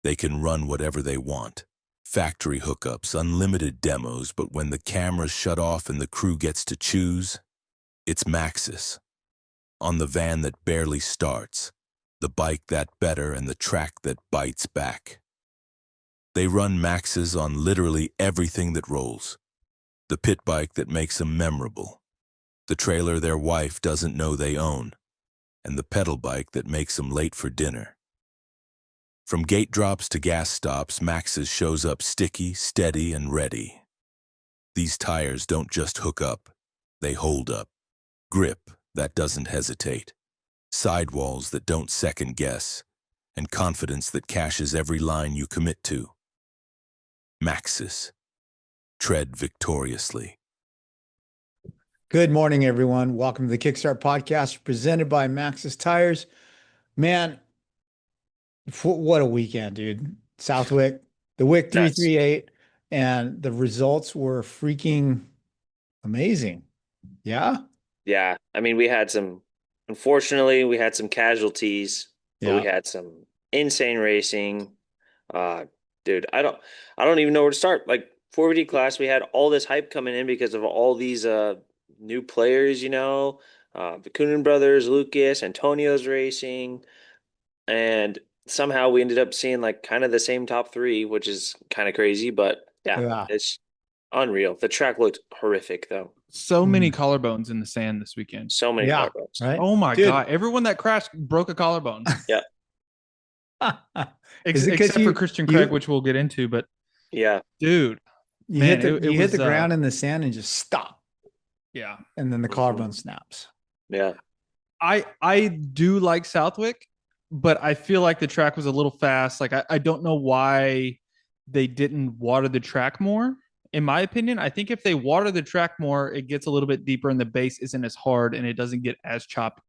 They can run whatever they want. Factory hookups, unlimited demos, but when the cameras shut off and the crew gets to choose, it's Maxxis. On the van that barely starts, the bike that better, and the track that bites back. They run Maxxis on literally everything that rolls. The pit bike that makes them memorable. The trailer their wife doesn't know they own. And the pedal bike that makes them late for dinner. From gate drops to gas stops, Maxxis shows up sticky, steady, and ready. These tires don't just hook up, they hold up. Grip that doesn't hesitate. Sidewalls that don't second guess. And confidence that cashes every line you commit to. Maxxis. Tread victoriously. Good morning, everyone. Welcome to the Kickstart Podcast presented by Maxxis Tires. Man, what a weekend, dude. Southwick, the Wick 338, and the results were freaking amazing. Yeah? Yeah. I mean, unfortunately, we had some casualties, but we had some insane racing. Dude, I don't even know where to start. Like 4VD class, we had all this hype coming in because of all these new players, the Coenen brothers, Lucas, Antonio's racing, and somehow we ended up seeing like kind of the same top three, which is kind of crazy, but yeah, it's unreal. The track looked horrific though. So many collarbones in the sand this weekend. So many collarbones. Right? Oh my God. Everyone that crashed broke a collarbone. Yeah. Except for Christian Craig, which we'll get into, but yeah, dude, you hit the ground in the sand and just stop. Yeah. And then the collarbone snaps. Yeah. I do like Southwick, but I feel like the track was a little fast. Like I don't know why they didn't water the track more. In my opinion, I think if they water the track more, it gets a little bit deeper and the base isn't as hard and it doesn't get as choppy,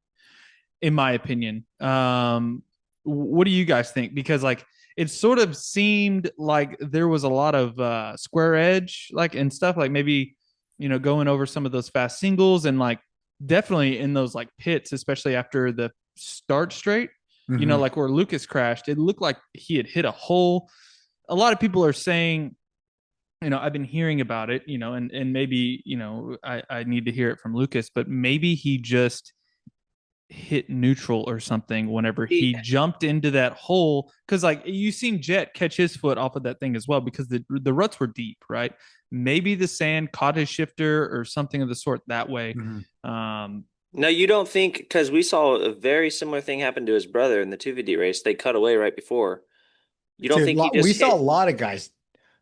in my opinion. What do you guys think? Because like it sort of seemed like there was a lot of square edge, like and stuff, like maybe, going over some of those fast singles and like definitely in those like pits, especially after the start straight, like where Lucas crashed, it looked like he had hit a hole. A lot of people are saying, I've been hearing about it, and maybe, I need to hear it from Lucas, but maybe he just hit neutral or something whenever he jumped into that hole. Cause like you seen Jet catch his foot off of that thing as well, because the ruts were deep, right? Maybe the sand caught his shifter or something of the sort that way. No, you don't think, because we saw a very similar thing happen to his brother in the 250 race. They cut away right before. You don't think he just we saw a lot of guys.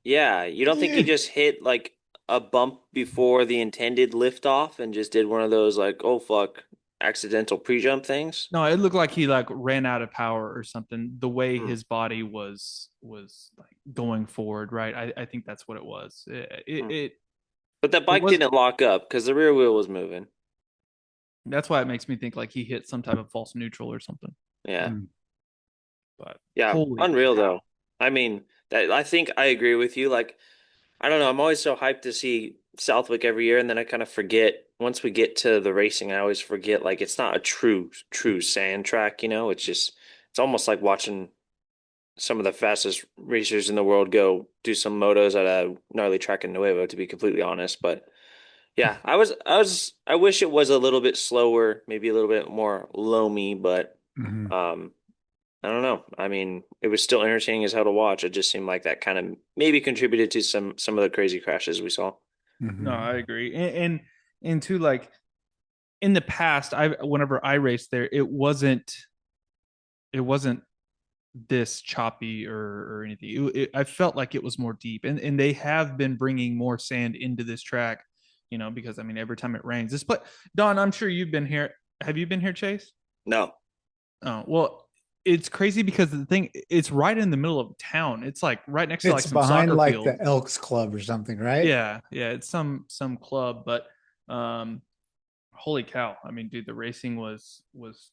Yeah, you don't think he just hit like a bump before the intended liftoff and just did one of those like, oh fuck, accidental pre-jump things? No, it looked like he like ran out of power or something. The way his body was like going forward, right? I think that's what it was. But that bike didn't lock up because the rear wheel was moving. That's why it makes me think like he hit some type of false neutral or something. Yeah. But yeah, unreal though. I mean, I think I agree with you. Like, I don't know. I'm always so hyped to see Southwick every year, and then I kind of forget once we get to the racing. I always forget like it's not a true sand track. It's almost like watching some of the fastest racers in the world go do some motos at a gnarly track in Nuevo. To be completely honest, but yeah, I wish it was a little bit slower, maybe a little bit more loamy, but I don't know. I mean, it was still entertaining as hell to watch. It just seemed like that kind of maybe contributed to some of the crazy crashes we saw. No, I agree. And to like in the past, whenever I raced there, it wasn't this choppy or anything. I felt like it was more deep, and they have been bringing more sand into this track, because I mean every time it rains. Don, I'm sure you've been here. Have you been here, Chase? No. Oh well. It's crazy because the thing, it's right in the middle of town. It's like right next to like some behind soccer like field. The Elks Club or something, right? Yeah, it's some club, but holy cow! I mean, dude, the racing was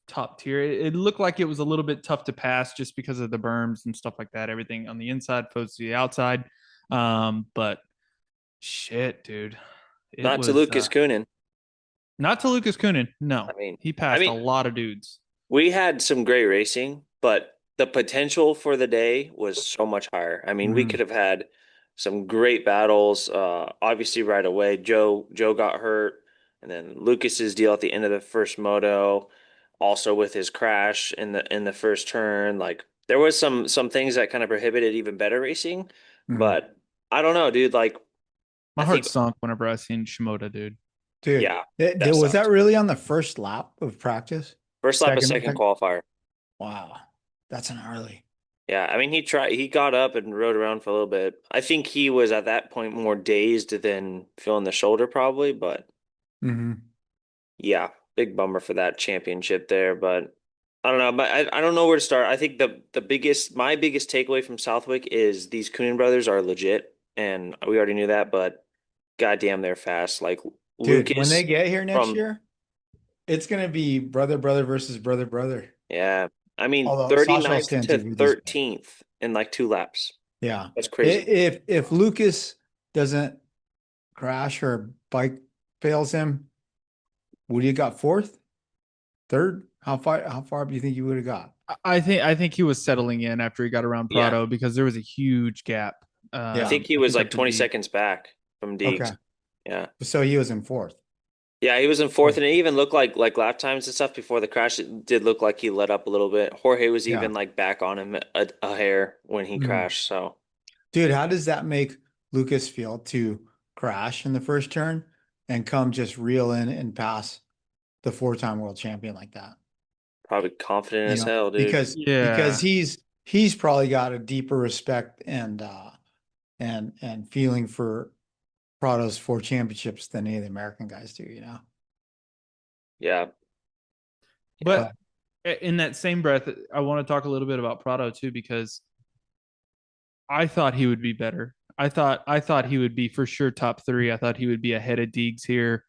top tier. It looked like it was a little bit tough to pass just because of the berms and stuff like that. Everything on the inside opposed to the outside, but shit, dude, not to Lucas Coenen. Not to Lucas Coenen. No, I mean he passed a lot of dudes. We had some great racing, but the potential for the day was so much higher. I mean, we Mhm. could have had some great battles. Obviously, right away, Joe got hurt, and then Lucas's deal at the end of the first moto, also with his crash in the first turn. Like there was some things that kind of prohibited even better racing, Mhm. but I don't know, dude. Like My I heart think, sunk whenever I seen Shimoda, dude. Dude, yeah, that was that sucked. really on the first lap of practice? First lap of second Second? qualifier. Wow, that's an early. Yeah, I mean he got up and rode around for a little bit. I think he was at that point more dazed than feeling the shoulder probably, but Hmm. yeah, big bummer for that championship there, but I don't know, but I don't know where to start. I think the biggest my biggest takeaway from Southwick is these Coenen brothers are legit and we already knew that, but goddamn they're fast. Like Dude, when they Lucas get here next from year, it's gonna be brother, brother versus brother, brother. yeah, I mean Although Sacha will 39th stand to to be this big. 13th in like 2 laps. Yeah. That's crazy. If Lucas doesn't crash or bike fails him, would you got fourth, third? How far do you think you would have got? I think he was settling in after he got around Yeah. Prado because there was a huge gap. I Yeah. think he was like up to 20 Deeks. seconds back from Okay. Deeks. Yeah. So he was in fourth. Yeah, he was in fourth, and it even looked like lap times and stuff before the crash. It did look like he let up a little bit. Jorge was Yeah. even like back on him a hair when he Mhm. crashed. So Dude, how does that make Lucas feel to crash in the first turn and come just reel in and pass the four-time world champion like that? probably confident You as know, hell, dude. because Yeah. he's probably got a deeper respect and feeling for Prado's four championships than any of the American guys do, you know. Yeah. But in that same breath, I want to talk a little bit about Prado too because I thought he would be better. I thought he would be for sure top three. I thought he would be ahead of Deegs here.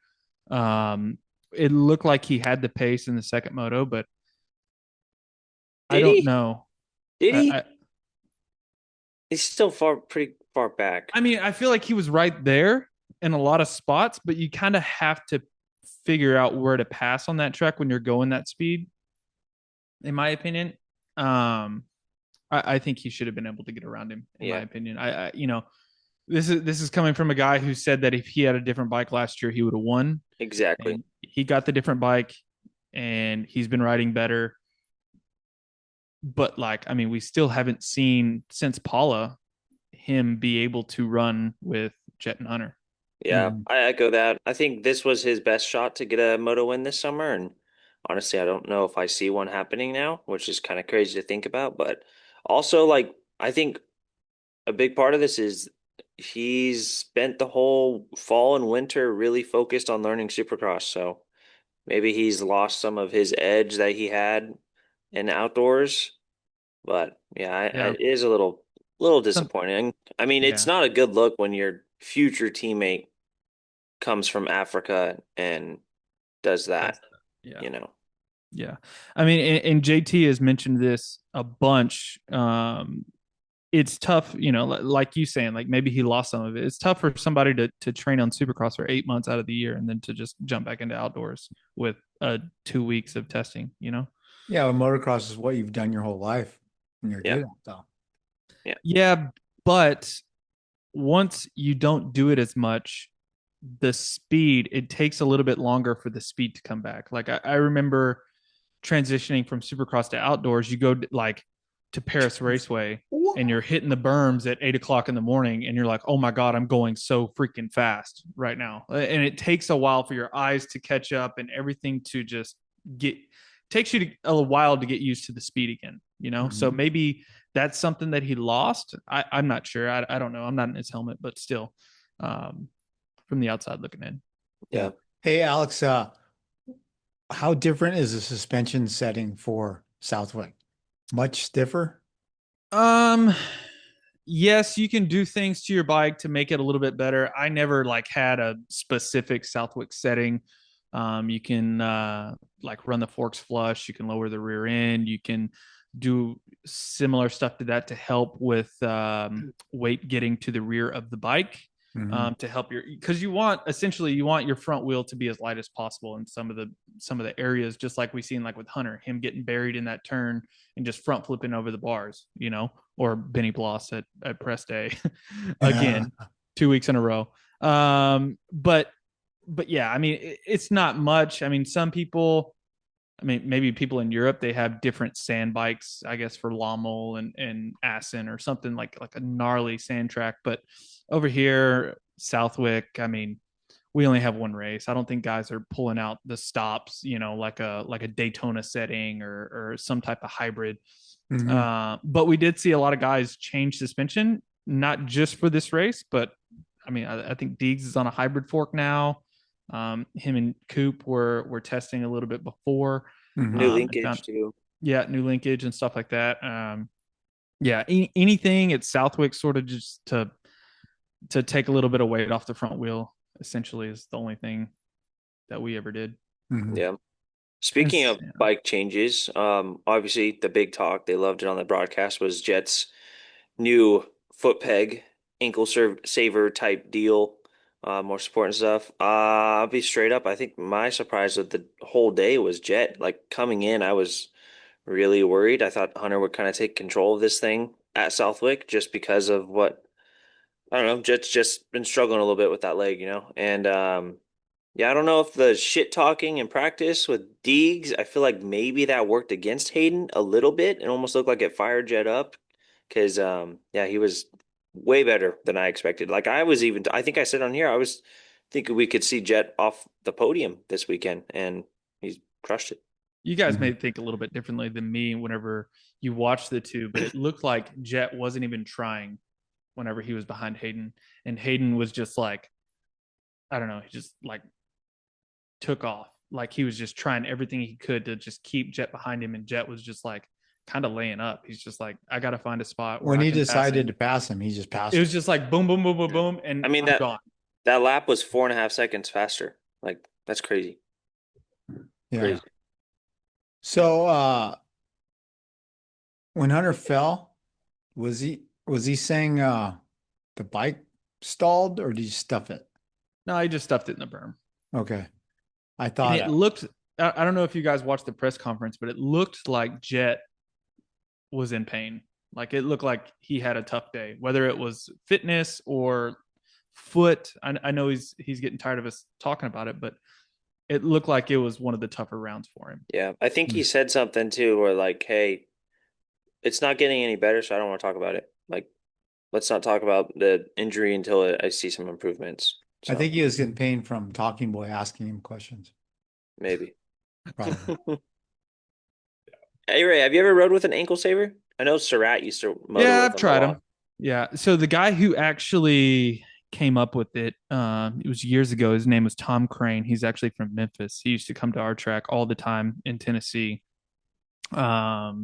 Um, it looked like he had the pace in the second moto, but I Did don't he? know. Did I, he? I, He's still pretty far back. I mean, I feel like he was right there in a lot of spots, but you kind of have to figure out where to pass on that track when you're going that speed. In my opinion, I think he should have been able to get around him. In my Yeah, opinion, this is coming from a guy who said that if he had a different bike last year, he would have won. exactly. And he got the different bike, and he's been riding better. But like, I mean, we still haven't seen since Paula him be able to run with Jet and Hunter. Yeah, Mhm. I echo that. I think this was his best shot to get a moto win this summer, and honestly, I don't know if I see one happening now, which is kind of crazy to think about. But also, like, I think a big part of this is he's spent the whole fall and winter really focused on learning Supercross. So maybe he's lost some of his edge that he had in outdoors. But yeah, Yeah, it is a little some disappointing. I mean, it's yeah, not a good look when your future teammate comes from Africa and does that, yeah. you know. Yeah. I mean, and JT has mentioned this a bunch. It's tough, like you saying, like maybe he lost some of it. It's tough for somebody to train on Supercross for 8 months out of the year and then to just jump back into outdoors with 2 weeks of testing. Yeah, well, motocross is what you've done your whole life and you're Yeah. good at though. Yeah. Yeah, but once you don't do it as much, the speed, it takes a little bit longer for the speed to come back. Like I remember transitioning from Supercross to outdoors, you go like to Paris Raceway and you're hitting the berms at 8 o'clock in the morning, and you're like, oh my God, I'm going so freaking fast right now. And it takes a while for your eyes to catch up and everything to just get, takes you a while to get used to the speed again. So Mhm. maybe that's something that he lost. I'm not sure. I don't know. I'm not in his helmet, but still, um, from the outside looking in. Yeah. Yeah. Hey, Alex, how different is the suspension setting for Southwick? Much stiffer? Um, yes, you can do things to your bike to make it a little bit better. I never like had a specific Southwick setting. You can like run the forks flush. You can lower the rear end. You can do similar stuff to that to help with weight getting to the rear of the bike. to help because you want your front wheel to be as light as possible in some of the areas, just like we seen like with Hunter, him getting buried in that turn and just front flipping over the bars, or Benny Bloss at press day again, 2 weeks in a row. But yeah, I mean, it's not much. I mean, some people, maybe people in Europe, they have different sand bikes, I guess, for Lommel and Assen or something like a gnarly sand track. But over here, Southwick, I mean, we only have one race. I don't think guys are pulling out the stops, like a Daytona setting or some type of hybrid. But we did see a lot of guys change suspension, not just for this race, but I mean, I think Deegs is on a hybrid fork now. Him and Coop were testing a little bit before. New linkage too. Yeah, new linkage and stuff like that. Yeah, anything at Southwick sort of just to take a little bit of weight off the front wheel, essentially, is the only thing that we ever did. Yeah. Speaking of bike changes, obviously the big talk, they loved it on the broadcast, was Jet's new foot peg, ankle saver type deal. More support and stuff. I'll be straight up. I think my surprise of the whole day was Jet. Like coming in, I was really worried. I thought Hunter would kind of take control of this thing at Southwick just because of what, I don't know, Jet's just been struggling a little bit with that leg, And yeah, I don't know if the shit talking in practice with Deegs, I feel like maybe that worked against Hayden a little bit. It almost looked like it fired Jet up because yeah, he was way better than I expected. Like I think I said on here, I was thinking we could see Jet off the podium this weekend, and he's crushed it. You guys may think a little bit differently than me whenever you watch the two, but it looked like Jet wasn't even trying whenever he was behind Hayden, and Hayden was just like, I don't know, he just like took off. Like he was just trying everything he could to just keep Jet behind him, and Jet was just like kind of laying up. He's just like, I got to find a spot where when he decided to pass him, he just passed. It was just like boom, boom, boom, boom, boom. And I mean, that lap was 4.5 seconds faster. Like that's crazy. Yeah. Crazy. So, when Hunter fell, was he saying, the bike stalled, or did you stuff it? No, I just stuffed it in the berm. Okay. I thought it looked, I don't know if you guys watched the press conference, but it looked like Jet was in pain. Like it looked like he had a tough day, whether it was fitness or foot. I know he's getting tired of us talking about it, but it looked like it was one of the tougher rounds for him. Yeah. I think he said something too, where like, hey, it's not getting any better, so I don't want to talk about it. Like, let's not talk about the injury until I see some improvements. So, I think he was getting pain from Talking Boy asking him questions. maybe. Probably. Hey Ray, have you ever rode with an ankle saver? I know Surratt used to moto Yeah, with I've tried them. Yeah. So the guy who actually came up with it, it was years ago. His name was Tom Crane. He's actually from Memphis. He used to come to our track all the time in Tennessee. Yeah,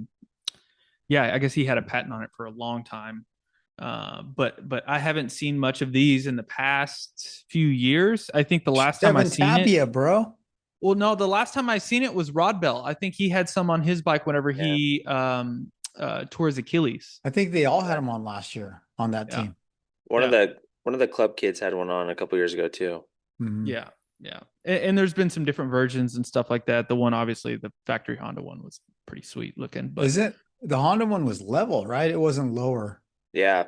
I guess he had a patent on it for a long time. But I haven't seen much of these in the past few years. I think the last time I seen Tapia, it, bro. well, no, the last time I seen it was Rod Bell. I think he had some on his bike whenever he tore his Achilles. I think they all had him on last year on that team. One of the club kids had one on a couple years ago too. Mhm. Yeah. And there's been some different versions and stuff like that. The one, obviously, the factory Honda one was pretty sweet looking. But Is it the Honda one was level, right? It wasn't lower. Yeah.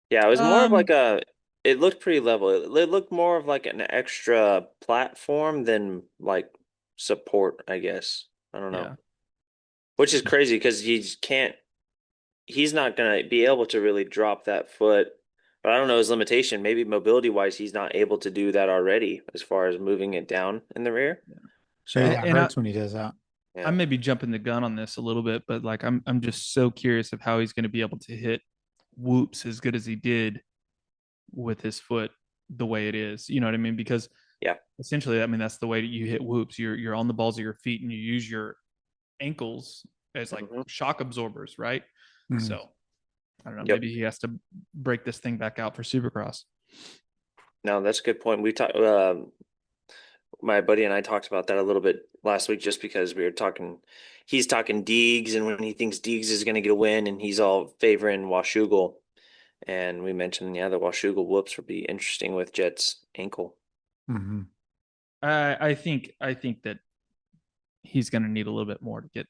Yeah, it was more of like it looked pretty level. It looked more of like an extra platform than like support, I guess. I don't know. Yeah. Which is crazy because he's not going to be able to really drop that foot. But I don't know his limitation. Maybe mobility wise, he's not able to do that already as far as moving it down in the rear. Yeah. So Maybe that hurts when he does that. yeah. I may be jumping the gun on this a little bit, but like I'm just so curious of how he's going to be able to hit whoops as good as he did with his foot the way it is. You know what I mean? Because essentially, I mean, that's the way that you hit whoops. You're on the balls of your feet and you use your ankles as like shock absorbers, right? Mhm. So I don't know. Maybe he has to break this thing back out for Supercross. No, that's a good point. We talked. My buddy and I talked about that a little bit last week, just because we were talking. He's talking Deegs, and when he thinks Deegs is going to get a win, and he's all favoring Washougal, And we mentioned, the Washougal whoops would be interesting with Jet's ankle. Mm-hmm. I think that he's going to need a little bit more to get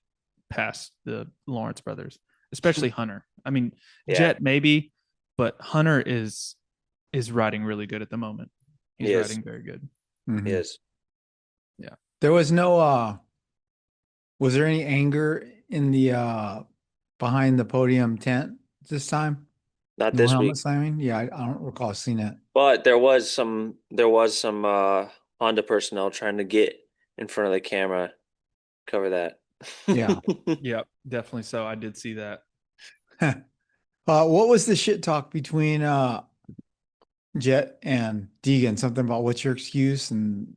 past the Lawrence brothers, especially Hunter. I mean, Yeah. Jet maybe, but Hunter is riding really good at the moment. He's He is. riding very good. Mm-hmm. He is. Yeah. There was no was there any anger in the behind the podium tent this time? Not No this helmet week. slamming? Yeah, I don't recall seeing it. But there was some Honda personnel trying to get in front of the camera, cover that. Yeah. Yep, definitely so. I did see that. What was the shit talk between Jet and Deegan? Something about what's your excuse and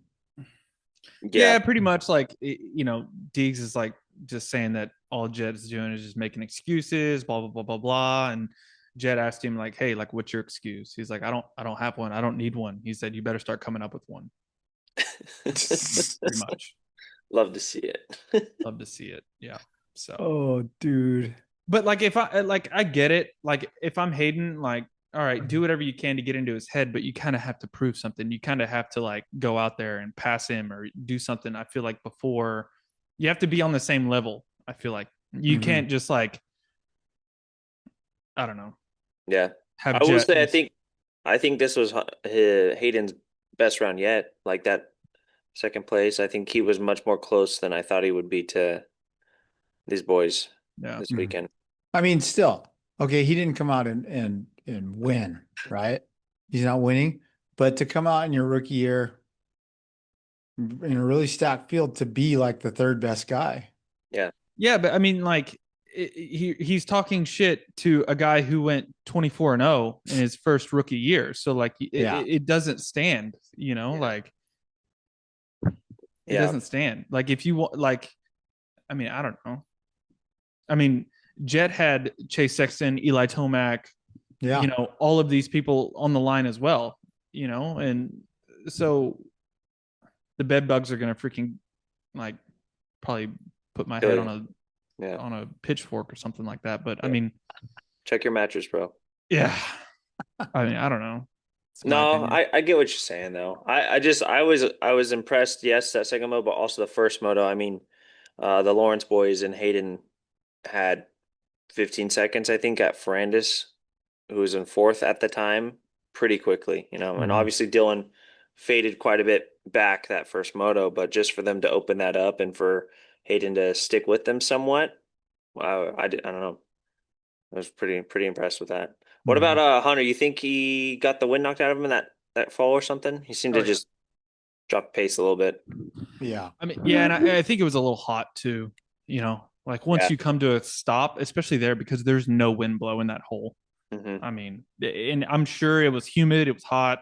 Yeah, pretty much like, Deegs is like just saying that all Jet is doing is just making excuses, blah, blah, blah, blah, blah. And Jet asked him like, hey, like, what's your excuse? He's like, I don't have one. I don't need one. He said, you better start coming up with one. Pretty much. Love to see it. Love to see it. Yeah. So, oh, dude. but like, if I get it, like if I'm Hayden, like, all right, do whatever you can to get into his head, but you kind of have to prove something. You kind of have to like go out there and pass him or do something. I feel like before you have to be on the same level. I feel like you can't just like, I don't know. Yeah. Have I will Jet say, just- I think this was Hayden's best round yet. Like that second place, I think he was much more close than I thought he would be to these boys yeah. this weekend. I mean, still, okay, he didn't come out and win, right? He's not winning, but to come out in your rookie year in a really stacked field to be like the third best guy. Yeah, but I mean, like he's talking shit to a guy who went 24-0 in his first rookie year. So like, it doesn't stand. Like it doesn't stand. Like if you want, like, I mean, I don't know. I mean, Jet had Chase Sexton, Eli Tomac, all of these people on the line as well. And so the bed bugs are gonna freaking like probably put my head on a pitchfork or something like that. But I mean, check your mattress, bro. Yeah. I mean, I don't know. No, I get what you're saying though. I was impressed, yes, that second moto, but also the first moto. I mean, the Lawrence boys and Hayden had 15 seconds, I think, at Ferrandis, who was in fourth at the time, pretty quickly, and obviously Dylan faded quite a bit back that first moto, but just for them to open that up and for Hayden to stick with them somewhat, I don't know. I was pretty impressed with that. What about Hunter? You think he got the wind knocked out of him in that fall or something? He seemed to just drop pace a little bit. Yeah. I mean, yeah, and I think it was a little hot too, like once you come to a stop, especially there, because there's no wind blow in that hole. I mean, and I'm sure it was humid, it was hot,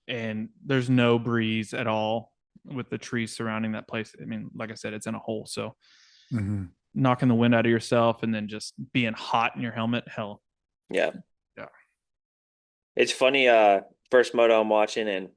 and there's no breeze at all with the trees surrounding that place. I mean, like I said, it's in a hole. So knocking the wind out of yourself and then just being hot in your helmet, hell. Yeah. Yeah. It's funny, first moto I'm watching and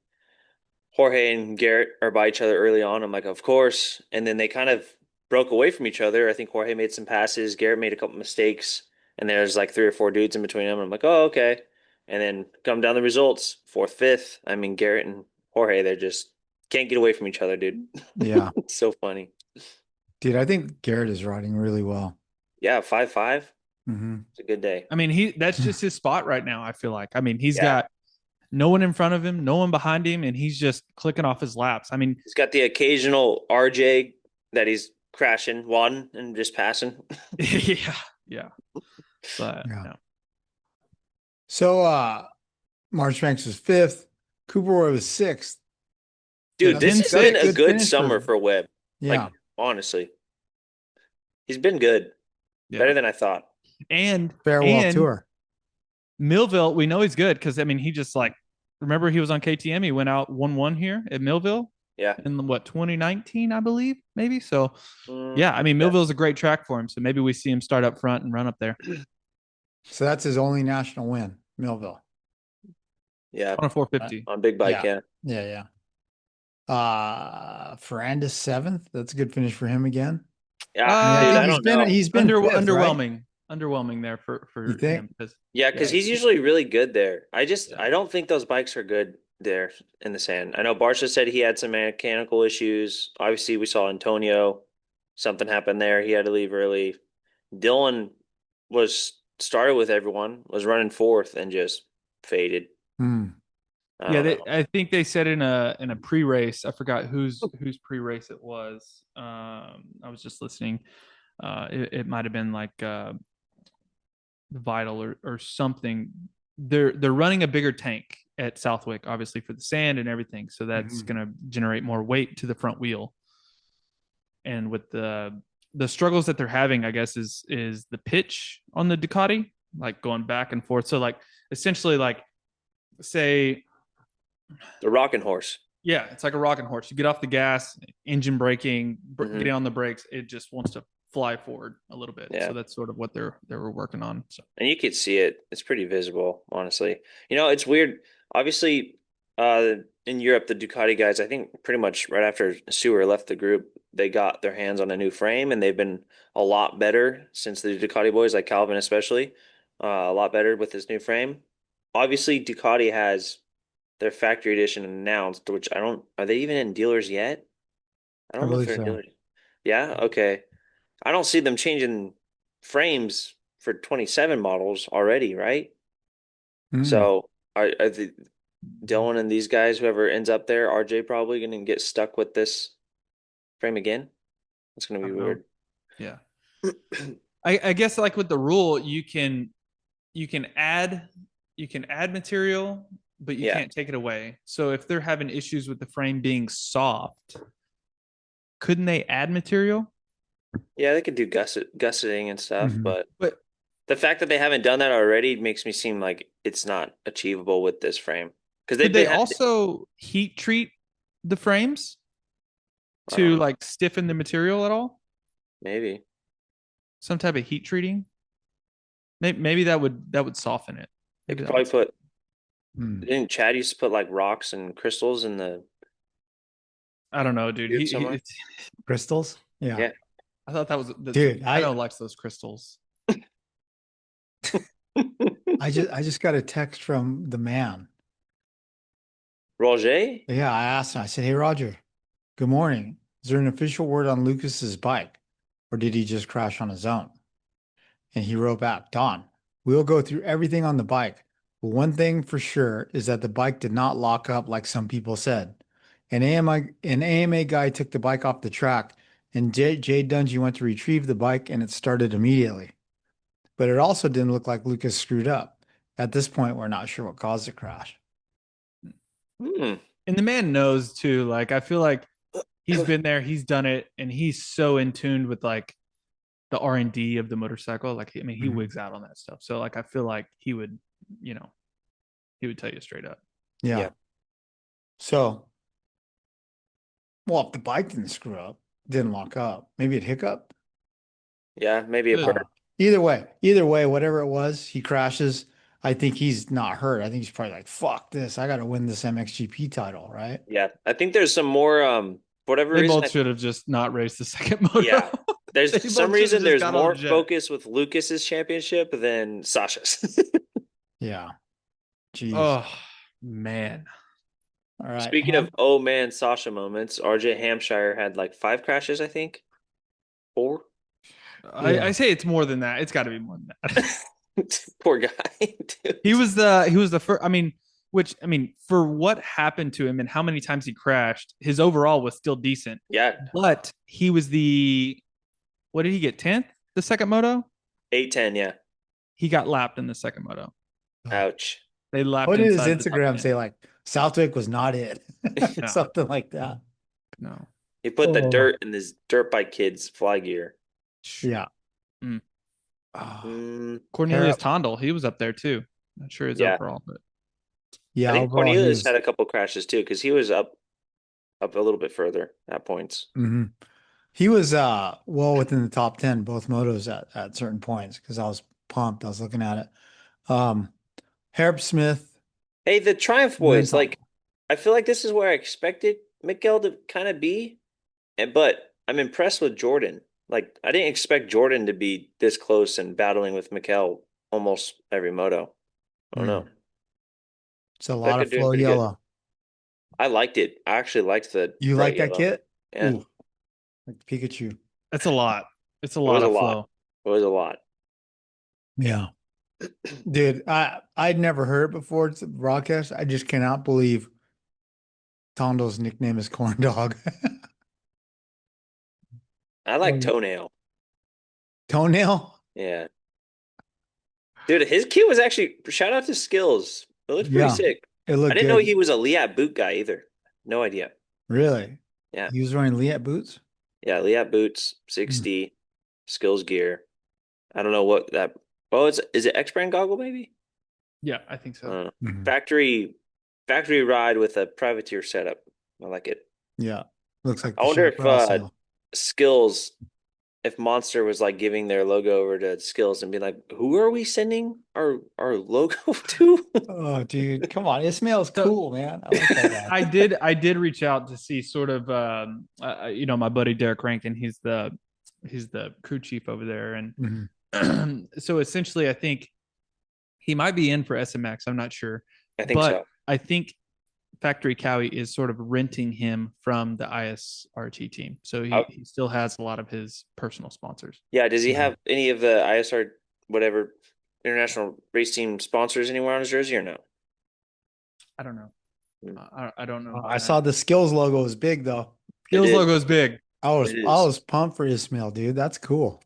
Jorge and Garrett are by each other early on. I'm like, of course. And then they kind of broke away from each other. I think Jorge made some passes. Garrett made a couple mistakes. And there's like 3 or 4 dudes in between them. I'm like, oh, okay. And then come down the results, 4th, 5th. I mean, Garrett and Jorge, they're just can't get away from each other, dude. Yeah. It's so funny. Dude, I think Garrett is riding really well. Yeah, 5.5. It's a good day. I mean, that's just his spot right now, I feel like. I mean, he's got no one in front of him, no one behind him, and he's just clicking off his laps. I mean, he's got the occasional RJ that he's crashing one and just passing. yeah. But no. So Marchbanks was 5th. Cooper Roy was 6th. Dude, this has been a good summer for Webb. Yeah. Like, honestly. He's been good. Yeah. Better than I thought. And farewell tour. Millville, we know he's good because I mean he just like remember he was on KTM. He went out 1-1 here at Millville. Yeah. In 2019, I believe, maybe. So yeah, I mean Millville's a great track for him. So maybe we see him start up front and run up there. So that's his only national win, Millville. Yeah. On a 450. On big bike, yeah. Yeah. Ferrandis 7th. That's a good finish for him again. Yeah, he's been underwhelming. Right? underwhelming there for You think? him because Yeah, because yeah, he's usually really good there. I Yeah. don't think those bikes are good there in the sand. I know Barsha said he had some mechanical issues. Obviously, we saw Antonio. Something happened there. He had to leave early. Dylan was started with everyone, was running fourth, and just faded. Hmm. I don't know. I think they said in a pre-race, I forgot whose pre-race it was. I was just listening. It might have been like Vital or something. They're running a bigger tank at Southwick, obviously for the sand and everything, so that's going to generate more weight to the front wheel. And with the struggles that they're having, I guess is the pitch on the Ducati, like going back and forth. So like essentially, like say The rocking horse. yeah, it's like a rocking horse. You get off the gas, engine braking, Mhm. getting on the brakes, it just wants to fly forward a little bit. Yeah. So that's sort of what they were working on. So And you could see it. It's pretty visible, honestly. It's weird. Obviously, in Europe, the Ducati guys, I think pretty much right after Sewer left the group, they got their hands on a new frame, and they've been a lot better since the Ducati boys, like Calvin especially, a lot better with this new frame. Obviously, Ducati has their factory edition announced, which are they even in dealers yet? I I don't know if believe they're in so. dealers. Yeah, okay. I don't see them changing frames for 27 models already, right? Hmm. So are the Dylan and these guys, whoever ends up there, RJ probably going to get stuck with this frame again? It's going I to be don't know. weird. Yeah. I guess like with the rule, you can add material, but you Yeah. can't take it away. So if they're having issues with the frame being soft, couldn't they add material? Yeah, they could do gusseting and stuff, Mhm. but But the fact that they haven't done that already makes me seem like it's not achievable with this frame. Because could they also heat treat the frames I don't to know, like stiffen the material at all? maybe. Some type of heat treating? Maybe that would soften it. They Maybe could that would probably Hmm. didn't Chad used to put like rocks and crystals in the I don't know, dude. tube somewhere? Crystals? Yeah. Yeah. I thought that was Dude, I know likes those crystals. I just got a text from the man. Roger? Yeah, I asked him, I said, "Hey Roger, good morning. Is there an official word on Lucas's bike? Or did he just crash on his own?" And he wrote back, "Don, we'll go through everything on the bike. But one thing for sure is that the bike did not lock up like some people said. An AMA guy took the bike off the track, and Jay Dungy went to retrieve the bike and it started immediately. But it also didn't look like Lucas screwed up. At this point, we're not sure what caused the crash." Hmm. And the man knows too. Like I feel like he's been there, he's done it, and he's so in tune with like the R&D of the motorcycle. Like I mean, he Mhm. wigs out on that stuff. So like I feel like he would, he would tell you straight up. Yeah. Yeah. So, well, if the bike didn't screw up, didn't lock up, maybe it hiccup. Yeah, maybe a Good. bird. Either way, whatever it was, he crashes. I think he's not hurt. I think he's probably like, "Fuck this. I got to win this MXGP title," right? Yeah, I think there's some more for whatever They reason. both should have just not raced the second moto. Yeah, there's They some both reason should've just there's got on a more jet. focus with Lucas's championship than Sasha's. Yeah. Jeez. Oh man. All right. Speaking of oh man Sasha moments, RJ Hampshire had like 5 crashes, I think. 4. Yeah. I say it's more than that. It's got to be more than that. Poor guy. Dude. He was the first. I mean, for what happened to him and how many times he crashed, his overall was still decent. Yeah, But he was what did he get? 10th the second moto. 8-10. Yeah. He got lapped in the second moto. Ouch. They lapped. What did his inside the top Instagram 10. say? Like, Southwick was not it. No. Something like that. No. He put the Oh. dirt in this dirt bike kid's fly gear. Yeah. Mm. Oh, Mm, Cornelius Tondel, he was up there too. Not sure his Yeah. overall, but yeah. I think Overall, he Cornelius was. had a couple crashes too because he was up a little bit further at points. Mhm. He was well within the top 10, both motos at certain points because I was pumped. I was looking at it. Herb Smith Hey, the Triumph went boys, like I feel like this is where I expected Miguel to kind of be, but I'm impressed with Jordan. Like I didn't expect Jordan to be this close and battling with Mikel almost every moto. I don't know. It's a lot Becca of doing flow pretty good. yellow. I liked it. I actually liked the You bright like that yellow. kit? Yeah. Ooh, like Pikachu. That's a lot. It's a It lot was a of lot. flow. It was a lot. Yeah. Dude, I'd never heard it before. It's a broadcast. I just cannot believe Tondo's nickname is Corn Dog. I like Oh, Toenail. Toenail? Yeah. Dude, his kit was actually shout out to Skills. It looked pretty Yeah, sick. it I looked didn't know good. he was a Liat boot guy either. No idea. Really? Yeah. He was wearing Liat boots? Yeah, Liat boots, 60, Skills gear. I don't know what that. Oh, is it X brand goggle maybe? Yeah, I think so. Mhm. Factory ride with a privateer setup. I like it. Yeah. Looks like I the wonder if chaparral. Skills, if Monster was like giving their logo over to Skills and be like, who are we sending our logo to? Oh, dude, come on. Ismail's So- cool, man. I like that guy. I did reach out to see sort of my buddy Derek Rankin. He's the crew chief over there, and Mhm. so essentially, I think he might be in for SMX. I'm not sure, I think but so. I think Factory Cowie is sort of renting him from the ISRT team, so Oh. he still has a lot of his personal sponsors. Yeah, does he Mhm. have any of the ISR whatever international race team sponsors anywhere on his jersey or no? I don't know. Hmm. I don't know. I saw the Skills logo is big though. Skills It is. logo is big. I It is. was pumped for Ismail, dude. That's cool.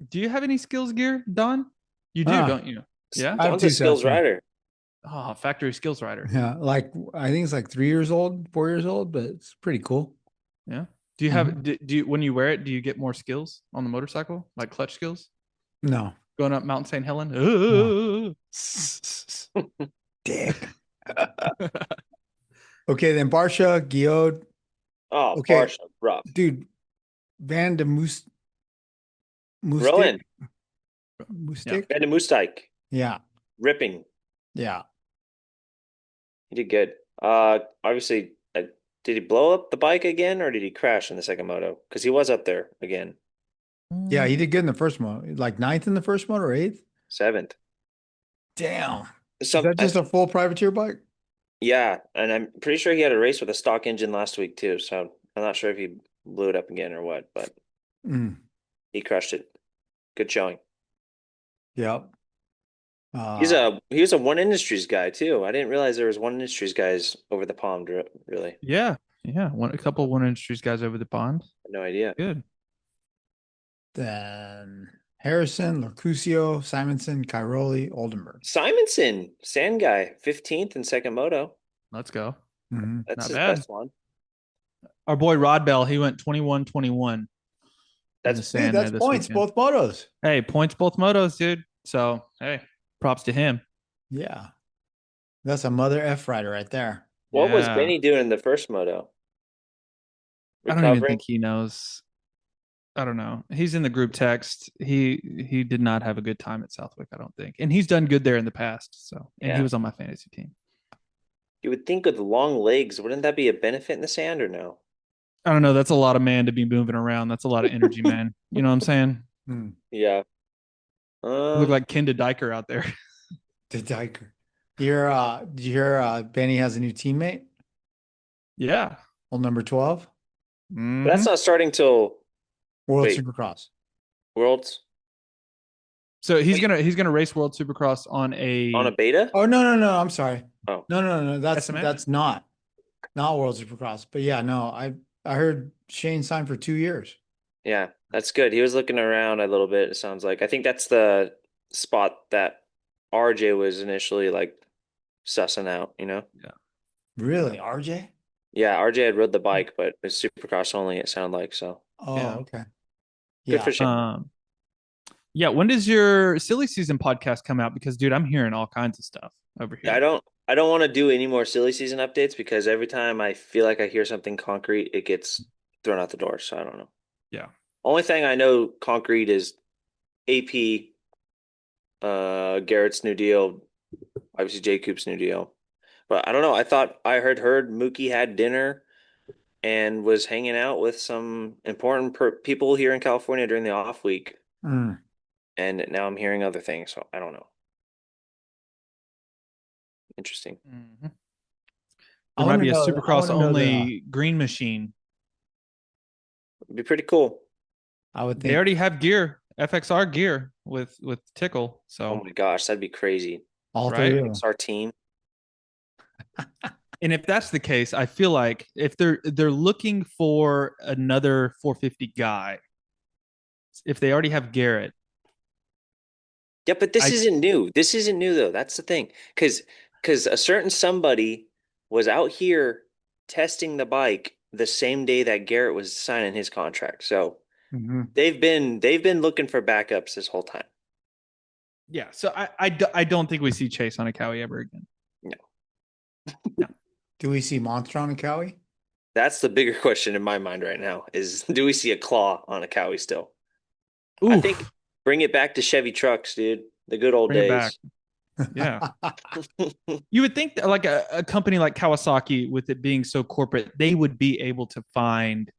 Do you have any skills gear, Don? You do, Ah. don't you? Yeah. I have Don's a two Skills sets, yeah. rider. Oh, Factory Skills Rider. Yeah, like I think it's like 3 years old, 4 years old, but it's pretty cool. Yeah. Do you have do you when you wear it? Do you get more skills on the motorcycle, like clutch skills, No. going up Mount St. Helen? Dick. Okay, then Barsha, Guillaume. Oh, Okay. Barsha, rough. Dude, Van de Moose Rowan, Moostik? Van de Moostijk, Yeah. ripping. Yeah. He did good. Obviously, did he blow up the bike again or did he crash in the second moto? Because he was up there again, Yeah, he did good in the first one. Like ninth in the first one or eighth? 7th. Damn. Is So that just a full privateer bike? yeah, and I'm pretty sure he had a race with a stock engine last week too. So I'm not sure if he blew it up again or what, but Mm. he crushed it. Good showing. Yep. He was a One Industries guy too. I didn't realize there was One Industries guys over the pond. Really, Yeah. Yeah. A couple of One Industries guys over the pond. had no idea. Good. Then Harrison, Lorcusio, Simonson, Cairoli, Oldenburg. Simonson, sand guy, 15th in second moto. Let's go. Mhm. That's Not his bad. best one. Our boy Rod Bell, he went 21-21. That's Dude, that's points, both motos. Hey, points both motos, dude. So hey, props to him. Yeah. That's a mother F rider right there. what was Yeah. Benny doing in the first moto? I don't even Recovering? think he knows. I don't know. He's in the group text. He did not have a good time at Southwick, I don't think. And he's done good there in the past. So and he Yeah. was on my fantasy team. You would think with long legs, wouldn't that be a benefit in the sand or no? I don't know. That's a lot of man to be moving around. That's a lot of energy, man. You know what I'm saying? Hmm. Yeah. You look like Kenda Diker out there. The Diker. Did you hear Benny has a new teammate? Yeah. Old number 12? Mhm. But that's not starting till World Wait. Supercross. Worlds So he's gonna race World Supercross on a on a beta. Oh no, I'm sorry. Oh. No. SMX? That's not World Supercross. But yeah, no, I heard Shane signed for 2 years. Yeah, that's good. He was looking around a little bit, it sounds like. I think that's the spot that RJ was initially like sussing out, you know? Really, RJ? Yeah, RJ had rode the bike, but it's supercross only, it sounded like. So Oh, Yeah. okay. good Yeah. for Shane. Yeah, when does your silly season podcast come out? Because dude, I'm hearing all kinds of stuff over here. I don't want to do any more silly season updates because every time I feel like I hear something concrete, it gets thrown out the door. So I don't know. Yeah. Only thing I know concrete is AP, Garrett's new deal, obviously J Coop's new deal. But I don't know. I thought I heard Mookie had dinner and was hanging out with some important people here in California during the off week. Mm. And now I'm hearing other things, so I don't know. Interesting. Mm-hmm. I There might wanna be a know- I Supercross wanna know only green machine. It'd be pretty cool. I would They think. already have gear, FXR gear with Tickle. Oh So, my gosh, that'd be crazy. All right? three of them. It's our team. and if that's the case, I feel like if they're looking for another 450 guy, if they already have Garrett, Yeah, but this I- isn't new. This isn't new though. That's the thing. Because a certain somebody was out here testing the bike the same day that Garrett was signing his contract. So Mhm. they've been looking for backups this whole time. yeah. So I don't think we see Chase on a Cowie ever again. Do we see Monster on a Cowie? That's the bigger question in my mind right now is do we see a claw on a Cowie still? I Oof, think bring it back to Chevy trucks, dude. The good old bring it days. back. Yeah. You would think that like a company like Kawasaki, with it being so corporate, they would be able to find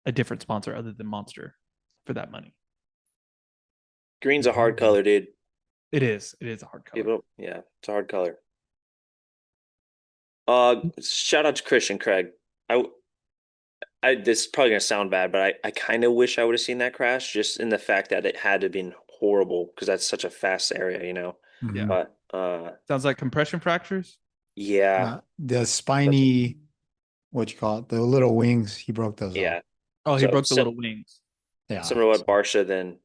a different sponsor other than Monster for that money. Green's a hard color, dude. It is. It is a hard color. People, yeah, it's a hard color. Shout out to Christian Craig. This is probably gonna sound bad, but I kind of wish I would have seen that crash, just in the fact that it had to have been horrible because that's such a fast area, you know. Mhm. But Sounds like compression fractures. yeah, The spiny, what you call it, the little wings, he broke those yeah, off. Oh, he So- broke the so- little wings. Yeah. similar to what Barsha then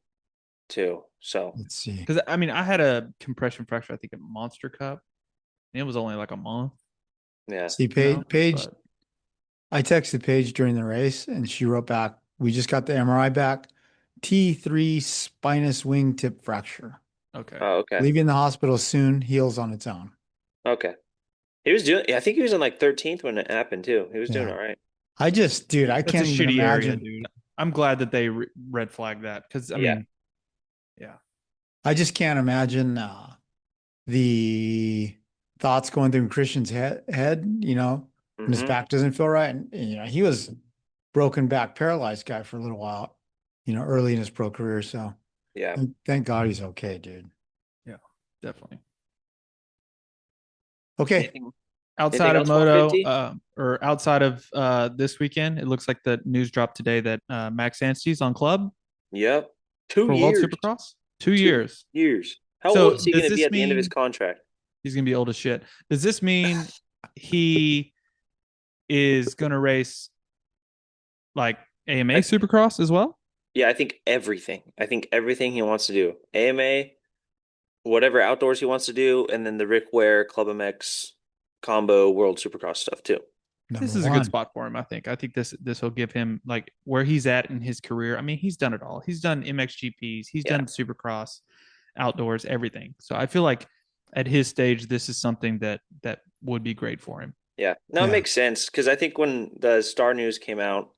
too. So Let's see. Because I mean, I had a compression fracture, I think, at Monster Cup. And it was only like a month. yeah, See, you know, Paige, but- I texted Paige during the race and she wrote back, we just got the MRI back. T3 spinous wingtip fracture. okay. oh, okay, Leaving the hospital soon, heals on its own. okay. He was doing. I think he was in like 13th when it happened too. He was doing Yeah. all right. Dude, I That's can't a even shitty area, imagine. dude. I'm glad that they red flagged that because I Yeah. mean, yeah. I just can't imagine the thoughts going through Christian's head, you know, and his Mhm. back doesn't feel right. And, you know, he was broken back, paralyzed guy for a little while, you know, early in his pro career. So Yeah, thank God he's okay, dude. Definitely. Okay. Anything- Outside of else, moto 150? or outside of this weekend, it looks like the news dropped today that Max Anstey's on club Yep. 2 for years. World Supercross. 2 years. Years. How So old is he does going to be this at the end of his mean- contract? He's gonna be old as shit. Does this mean he is gonna race like AMA Supercross as well? Yeah, I think everything. I think everything he wants to do. AMA, whatever outdoors he wants to do, and then the Rick Ware Club MX combo World Supercross stuff too. This Number is a one. good spot for him. I think this will give him like where he's at in his career. I mean, he's done it all. He's done MXGPs. He's Yeah. done Supercross, outdoors, everything. So I feel like at his stage, this is something that would be great for him. Yeah. No, it Yeah. makes sense because I think when the Star News came out,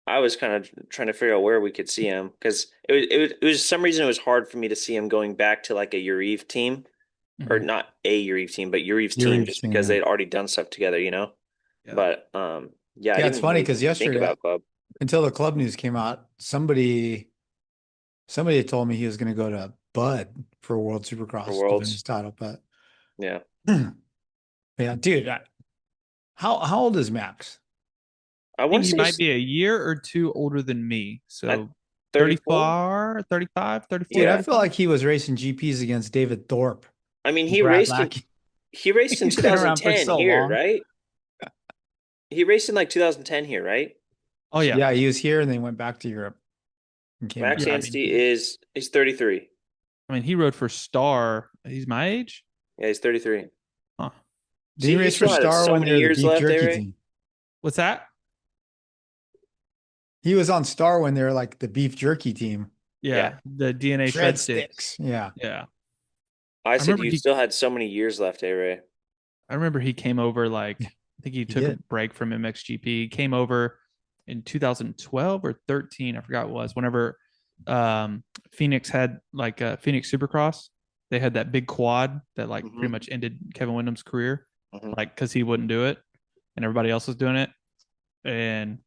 I was kind of trying to figure out where we could see him because it was some reason it was hard for me to see him going back to like a Urive team or Mhm. not a Urive team, but Urive's team Urive's just team, because yeah. they'd already done stuff together, you know. Yeah. But yeah, I Yeah, it's didn't funny really 'cause think yesterday- about club. Until the club news came out, somebody had told me he was going to go to Bud for World Supercross For to Worlds. win his title. But Yeah. yeah, dude, how old is Max? I I want think to he say might be a year or two older than me. So 34. 34, 35, 34. Dude, Yeah. I feel like he was racing GPs against David Thorpe. I mean, Brad Lackey. he raced in He's been around for 2010 so here, long. right? He raced in like 2010 here, right? Oh yeah. Yeah, he was here and then went back to Europe. And came Max back. Yeah, I mean, Anstey is 33. I mean, he rode for Star. He's my age. Yeah, he's 33. Huh. Did he See, race still for had Star so when many they were the years beef left, jerky A-Ray? team? What's that? He was on Star when they were like the beef jerky team. Yeah, Yeah. the DNA shred sticks. Yeah. Yeah, I said remember you he- still had so many years left, A-Ray. I remember he came over like I think he took a did. break from MXGP. He came over in 2012 or 13. I forgot what it was. Whenever Phoenix had like Phoenix Supercross, they had that big quad that like pretty Mhm. much ended Kevin Windham's career, Mhm. like because he wouldn't do it and everybody else was doing it. and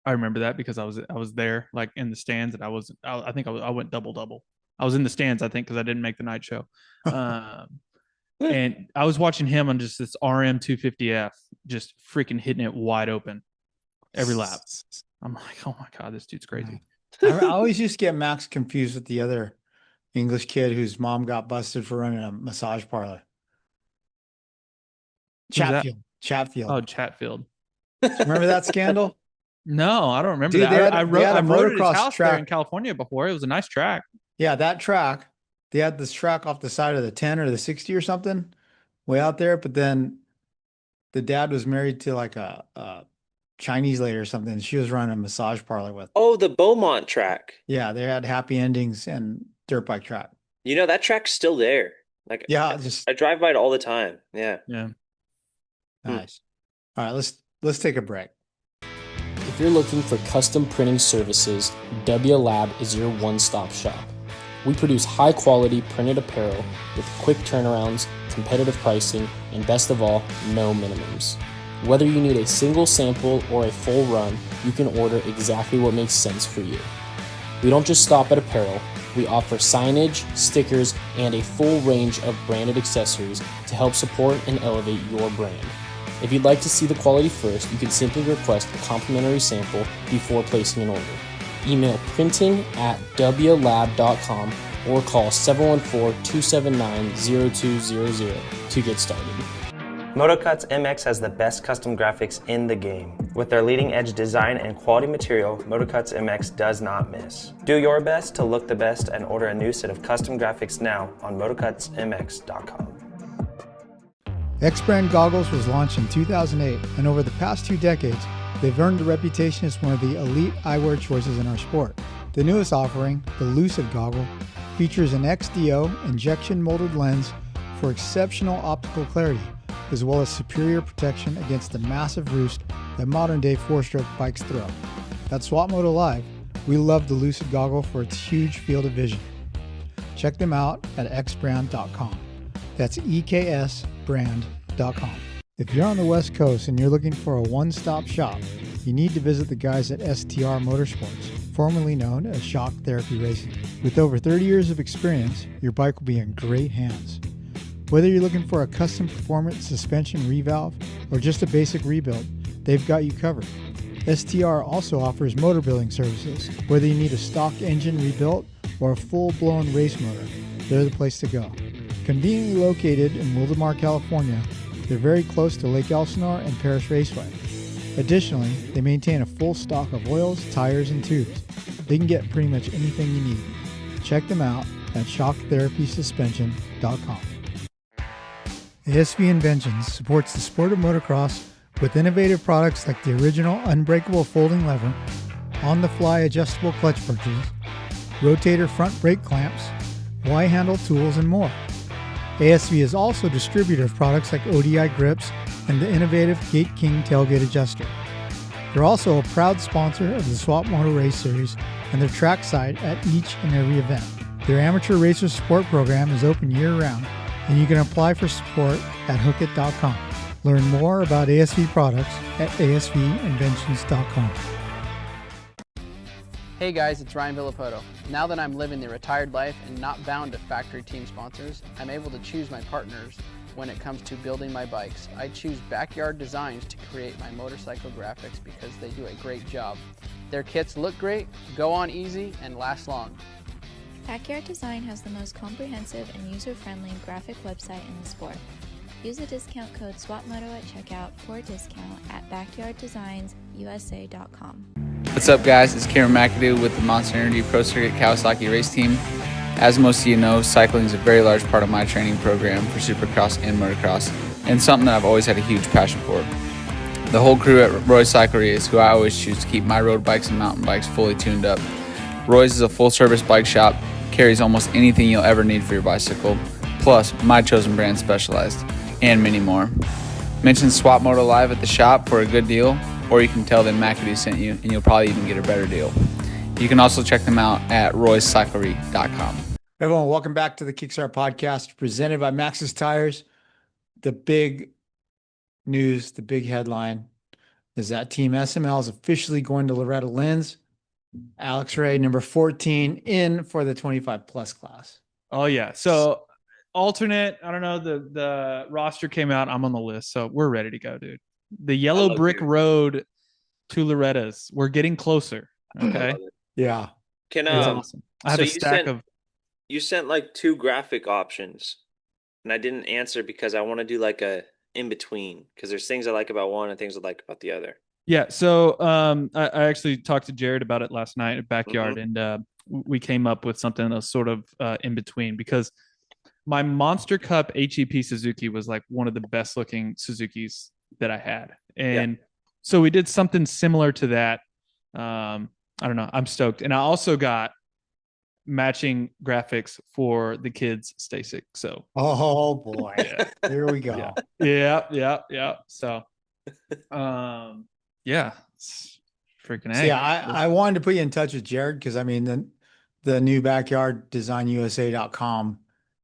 I remember that because I was there like in the stands, and I went double. I was in the stands, I think, because I didn't make the night show. And I was watching him on just this RM 250F, just freaking hitting it wide open every lap. I'm like, oh my God, this dude's crazy. I always used to get Max confused with the other English kid whose mom got busted for running a massage parlor. Chatfield. Oh, Chatfield. Remember that scandal? No, I don't remember Dude, that. I they had a rode at his motocross house track there in California before. It was a nice track. Yeah, that track. They had this track off the side of the 10 or the 60 or something, way out there. But then the dad was married to like a Chinese lady or something. She was running a massage parlor with. Oh, the Beaumont track. Yeah, they had happy endings and dirt bike track. You know, that track's still there. Like, Yeah, I drive by it all the time. Yeah. Yeah. Nice. All right, let's take a break. If you're looking for custom printing services, W Lab is your one-stop shop. We produce high-quality printed apparel with quick turnarounds, competitive pricing, and best of all, no minimums. Whether you need a single sample or a full run, you can order exactly what makes sense for you. We don't just stop at apparel. We offer signage, stickers, and a full range of branded accessories to help support and elevate your brand. If you'd like to see the quality first, you can simply request a complimentary sample before placing an order. Email printing@wlab.com or call 714-279-0200 to get started. MotoCuts MX has the best custom graphics in the game. With their leading edge design and quality material, MotoCuts MX does not miss. Do your best to look the best and order a new set of custom graphics now on motocutsmx.com. X-Brand Goggles was launched in 2008, and over the past 2 decades, they've earned a reputation as one of the elite eyewear choices in our sport. The newest offering, the Lucid Goggle, features an XDO injection molded lens for exceptional optical clarity, as well as superior protection against the massive roost that modern-day 4-stroke bikes throw. At Swapmoto Live, we love the Lucid Goggle for its huge field of vision. Check them out at xbrand.com. That's EKSbrand.com. If you're on the West Coast and you're looking for a one-stop shop, you need to visit the guys at STR Motorsports, formerly known as Shock Therapy Racing. With over 30 years of experience, your bike will be in great hands. Whether you're looking for a custom performance suspension revalve or just a basic rebuild, they've got you covered. STR also offers motor building services. Whether you need a stock engine rebuilt or a full-blown race motor, they're the place to go. Conveniently located in Wildomar, California, they're very close to Lake Elsinore and Paris Raceway. Additionally, they maintain a full stock of oils, tires, and tubes. They can get pretty much anything you need. Check them out at shocktherapysuspension.com. ASV Inventions supports the sport of motocross with innovative products like the original unbreakable folding lever, on-the-fly adjustable clutch perches, rotator front brake clamps, Y-handle tools, and more. ASV is also a distributor of products like ODI grips and the innovative Gate King tailgate adjuster. They're also a proud sponsor of the Swapmoto Race Series and their trackside at each and every event. Their amateur racer support program is open year-round, and you can apply for support at hookit.com. Learn more about ASV products at asvinventions.com. Hey guys, it's Ryan Villapoto. Now that I'm living the retired life and not bound to factory team sponsors, I'm able to choose my partners when it comes to building my bikes. I choose Backyard Designs to create my motorcycle graphics because they do a great job. Their kits look great, go on easy, and last long. Backyard Design has the most comprehensive and user-friendly graphic website in the sport. Use the discount code SWAPMOTO at checkout for a discount at backyarddesignsusa.com. What's up guys, it's Cameron McAdoo with the Monster Energy Pro Circuit Kawasaki race team. As most of you know, cycling is a very large part of my training program for Supercross and Motocross, and something that I've always had a huge passion for. The whole crew at Roy's Cyclery is who I always choose to keep my road bikes and mountain bikes fully tuned up. Roy's is a full-service bike shop, carries almost anything you'll ever need for your bicycle, plus my chosen brand Specialized, and many more. Mention Swapmoto Live at the shop for a good deal, or you can tell them McAdoo sent you, and you'll probably even get a better deal. You can also check them out at royscyclery.com. Everyone, welcome back to the Kickstart Podcast presented by Maxxis Tires. The big news, the big headline, is that Team SML is officially going to Loretta Lynn's. Alex Ray, number 14, in for the 25 plus class. Oh yeah. So alternate, I don't know, the roster came out. I'm on the list, so we're ready to go, dude. The yellow brick road to Loretta's. We're getting closer. Okay. Yeah. Can It's awesome. I have a stack of. You sent like 2 graphic options, and I didn't answer because I want to do like a in between, because there's things I like about one and things I like about the other. Yeah. So I actually talked to Jared about it last night at Backyard, and we came up with something that's sort of in between, because my Monster Cup HEP Suzuki was like one of the best looking Suzukis that I had. And so we did something similar to that. I don't know. I'm stoked. And I also got matching graphics for the kids' Stasic. So, oh boy, here we go. Yeah. So, yeah, it's freaking. So, I wanted to put you in touch with Jared, because I mean the new Backyard DesignUSA.com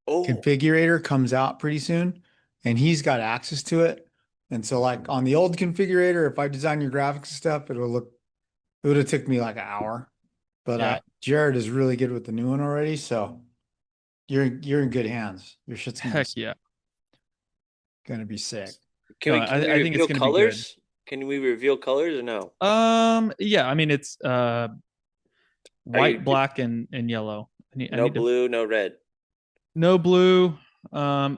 configurator comes out pretty soon, and he's got access to it. And so, like on the old configurator, if I design your graphics and stuff, it would have took me like an hour. But Jared is really good with the new one already, so you're in good hands. Your shit's gonna be sick. Can we I think it's gonna colors? be good. Can we reveal colors or no? Yeah. I mean, it's white, black, and yellow. No blue, no red. No blue.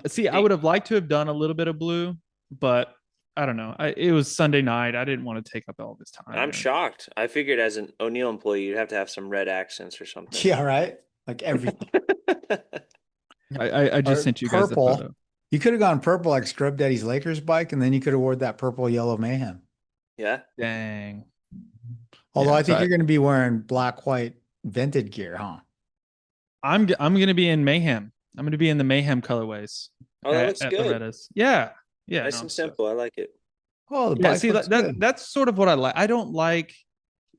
See, I would have liked to have done a little bit of blue, but I don't know. It was Sunday night. I didn't want to take up all this time. I'm shocked. I figured as an O'Neill employee, you'd have to have some red accents or something. Yeah, right. Like everything. I just sent you guys the photo. You could have gone purple like Scrub Daddy's Lakers bike, and then you could have worn that purple yellow mayhem. Yeah. Dang. Although I think you're going to be wearing black, white vented gear, huh? I'm going to be in mayhem. I'm going to be in the mayhem colorways. Oh, that looks good. Loretta's. Yeah. Nice and simple. I like it. Oh, yeah. See, that's sort of what I like. I don't like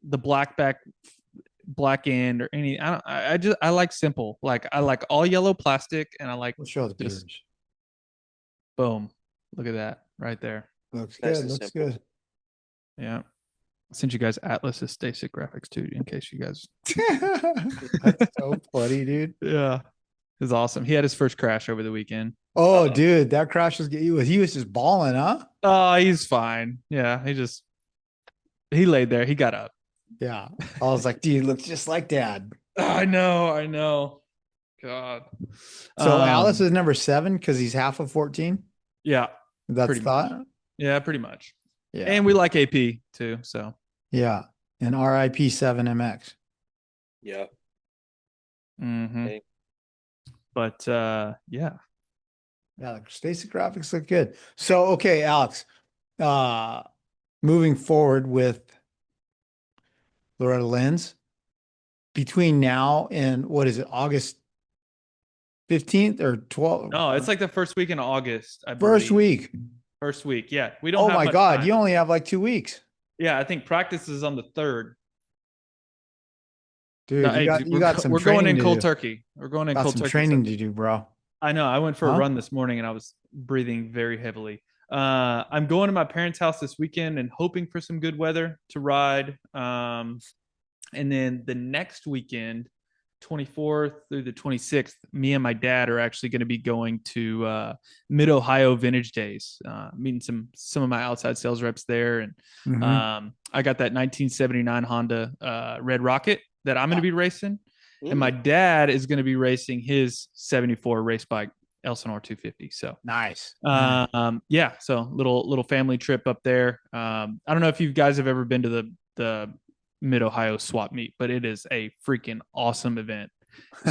the black end or any. I like simple. Like I like all yellow plastic, and I like. We'll show the viewers. Boom! Look at that right there. Looks good. Looks good. Yeah. I sent you guys Atlas's Stasic graphics too, in case you guys. That's so funny, dude. Yeah, it was awesome. He had his first crash over the weekend. Oh, dude, that crash was he was just balling, huh? Oh, he's fine. Yeah, he laid there. He got up. Yeah, I was like, dude, looks just like Dad. I know. God. So Alice is number 7 because he's half of 14. Yeah, that's thought. Yeah, pretty much. Yeah, and we like AP too. So yeah, and RIP 7MX. Yeah. Mm-hmm. Okay. But yeah, the Stasic graphics look good. So okay, Alex, moving forward with Loretta Lynn's, between now and what is it, August 15th or 12th? No, it's like the first week in August. I believe. First week. Yeah. We don't. Oh my God. Time. You only have like 2 weeks. Yeah. I think practice is on the 3rd. Dude, no, you got some. We're going in cold turkey. We're going in cold turkey. Training to do, bro. I know. I went for a run this morning and I was breathing very heavily. I'm going to my parents' house this weekend and hoping for some good weather to ride. And then the next weekend, 24th through the 26th, me and my dad are actually going to be going to Mid-Ohio Vintage Days, meeting some of my outside sales reps there. And I got that 1979 Honda Red Rocket that I'm going to be racing. And my dad is going to be racing his 74 race bike, Elsinore 250. So nice. Yeah. So little family trip up there. I don't know if you guys have ever been to the Mid-Ohio swap meet, but it is a freaking awesome event.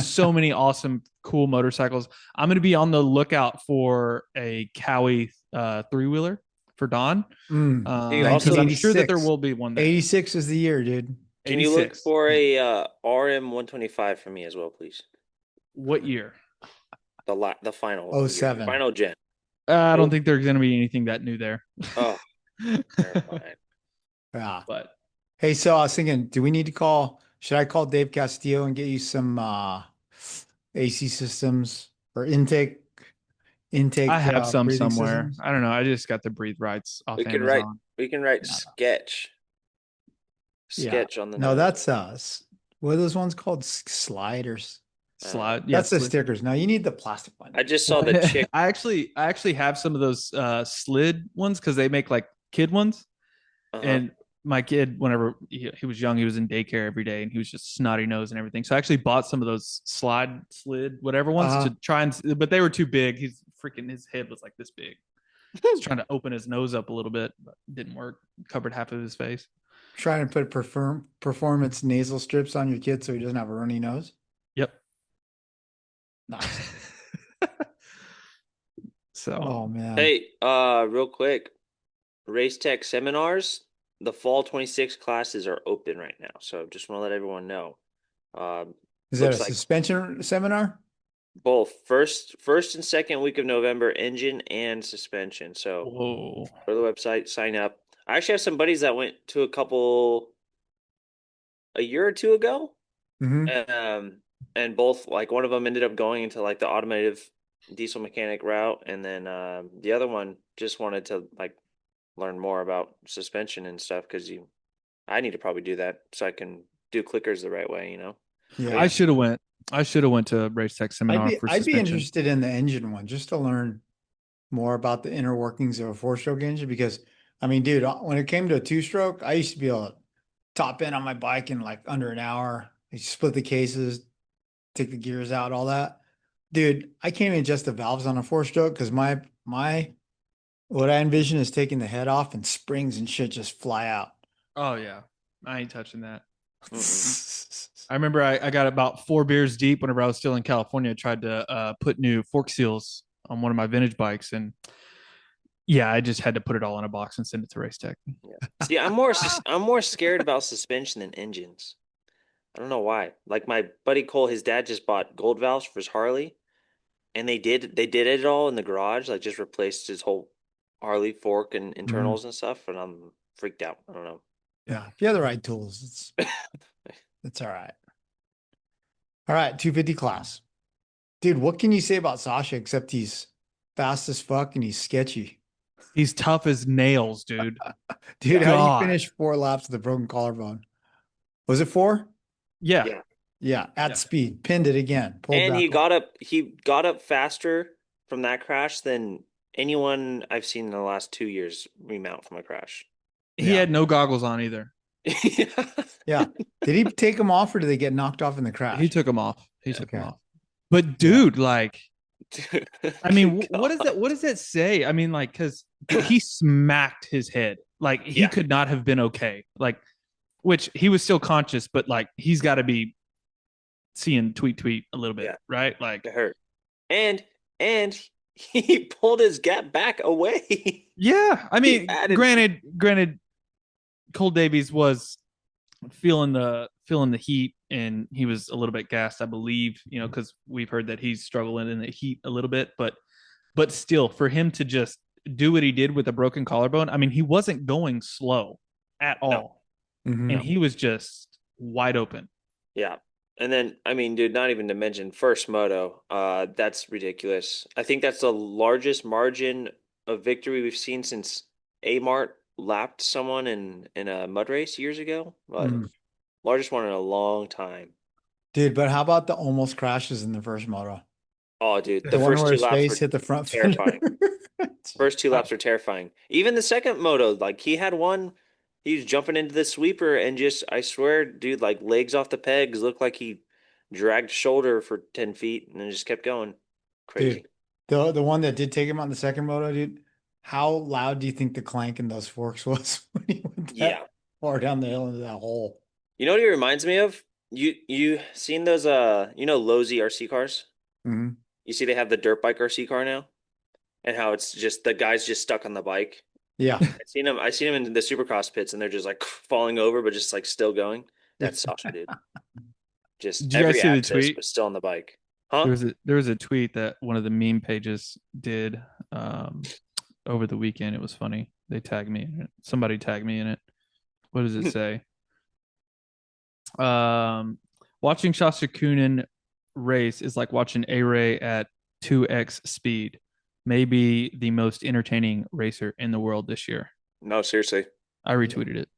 So many awesome, cool motorcycles. I'm going to be on the lookout for a Cowie 3-wheeler for Don. I'm sure that there will be one there. 86 is the year, dude. Can you look for a RM 125 for me as well, please? What year? The final 07. Final gen. I don't think there's going to be anything that new there. Oh, yeah. But hey, so I was thinking, should I call Dave Castillo and get you some AC systems or intake intake. I have some breathing somewhere. systems? I don't know. I just got the breathe rights off We can Amazon. write. We can write No. sketch. Yeah. Sketch on the No, nose. that's what are those ones called? Sliders. Slide. Yeah, That's the slid. stickers. No, you need the plastic one. I just saw the chick. I actually have some of those slid ones because they make like kid ones. Uh-huh. And my kid, whenever he was young, he was in daycare every day, and he was just snotty nose and everything. So I actually bought some of those slid, whatever ones to try and, but they were too big. His head was like this big. He was trying to open his nose up a little bit, but it didn't work. Covered half of his face. Trying to put performance nasal strips on your kid so he doesn't have a runny nose. Yep. Nice. So, Oh man. Hey, real quick, Race Tech seminars. The fall 26 classes are open right now, so just want to let everyone know. Is that a looks like- suspension seminar? Both first and second week of November, engine and suspension. So whoa. go to the website, sign up. I actually have some buddies that went to a couple a year or two ago. Mm-hmm. And both, like, one of them ended up going into like the automotive diesel mechanic route, and then the other one just wanted to like learn more about suspension and stuff, because I need to probably do that so I can do clickers the right way, Yeah. I should have went to Race Tech seminar I'd be, for I'd be suspension. interested in the engine one just to learn more about the inner workings of a 4-stroke engine, because I mean, dude, when it came to a 2-stroke, I used to be able to top in on my bike in like under an hour. I split the cases, take the gears out, all that. Dude, I can't even adjust the valves on a 4-stroke because my what I envision is taking the head off and springs and shit just fly out. Oh yeah, I ain't touching that. I remember I got about 4 beers deep whenever I was still in California. I tried to put new fork seals on one of my vintage bikes, and yeah, I just had to put it all in a box and send it to Race Tech. Yeah. See, I'm more scared about suspension than engines. I don't know why. Like my buddy Cole, his dad just bought gold valves for his Harley, and they did it all in the garage, like just replaced his whole Harley fork and internals and stuff, and I'm freaked out. I don't know. Yeah, if you have the right tools, it's all right. All right, 250 class. Dude, what can you say about Sacha except he's fast as fuck and he's sketchy? He's tough as nails, dude. Dude, how do God. you finish 4 laps with a broken collarbone? Was it 4? Yeah. Yeah, at Yeah. speed, pinned it again. Pulled And back he got up faster from that crash than anyone I've seen in the last 2 years remount from a crash. He Yeah. had no goggles on either. Yeah. Did he take them off or did they get knocked off in the crash? He took them off. He took them Okay. off. But dude, like, I mean, God. what does that say? I mean, like, because he smacked his head. Like, he Yeah. could not have been okay. Like, which he was still conscious, but like, he's got to be seeing tweet a little bit, Yeah. right? Like, It hurt. And he pulled his gap back away. yeah. I mean, added- granted, Cole Davies was feeling the heat, and he was a little bit gassed, I believe, because we've heard that he's struggling in the heat a little bit, but still, for him to just do what he did with a broken collarbone, I mean, he wasn't going slow at all, Mhm. and he was just wide open. Yeah. And then, I mean, dude, not even to mention first moto. That's ridiculous. I think that's the largest margin of victory we've seen since A-Mart lapped someone in a mud race years ago. But Mhm. largest one in a long time. Dude, but how about the almost crashes in the first moto? Oh, dude, The the one first where 2 his laps face were hit the front fender. terrifying. First 2 laps are terrifying. Even the second moto, like he had one, he was jumping into the sweeper and just, I swear, dude, like legs off the pegs, looked like he dragged shoulder for 10 feet and then just kept going. Crazy. Dude, the one that did take him on the second moto, dude, how loud do you think the clank in those forks was when he went that Yeah. far down the hill into that hole? You know what he reminds me of? You seen those low Z RC cars? Mhm. You see they have the dirt bike RC car now? And how it's just the guy's just stuck on the bike. Yeah. I seen him in the supercross pits and they're just like falling over but just like still going. That's Sacha, dude. Just Did you guys every see the access tweet? but still on the bike. Huh? There was a tweet that one of the meme pages did over the weekend. It was funny. They tagged me in it. Somebody tagged me in it. What does it say? Watching Sacha Coenen race is like watching A-Ray at 2x speed. maybe the most entertaining racer in the world this year. No, seriously. I retweeted it.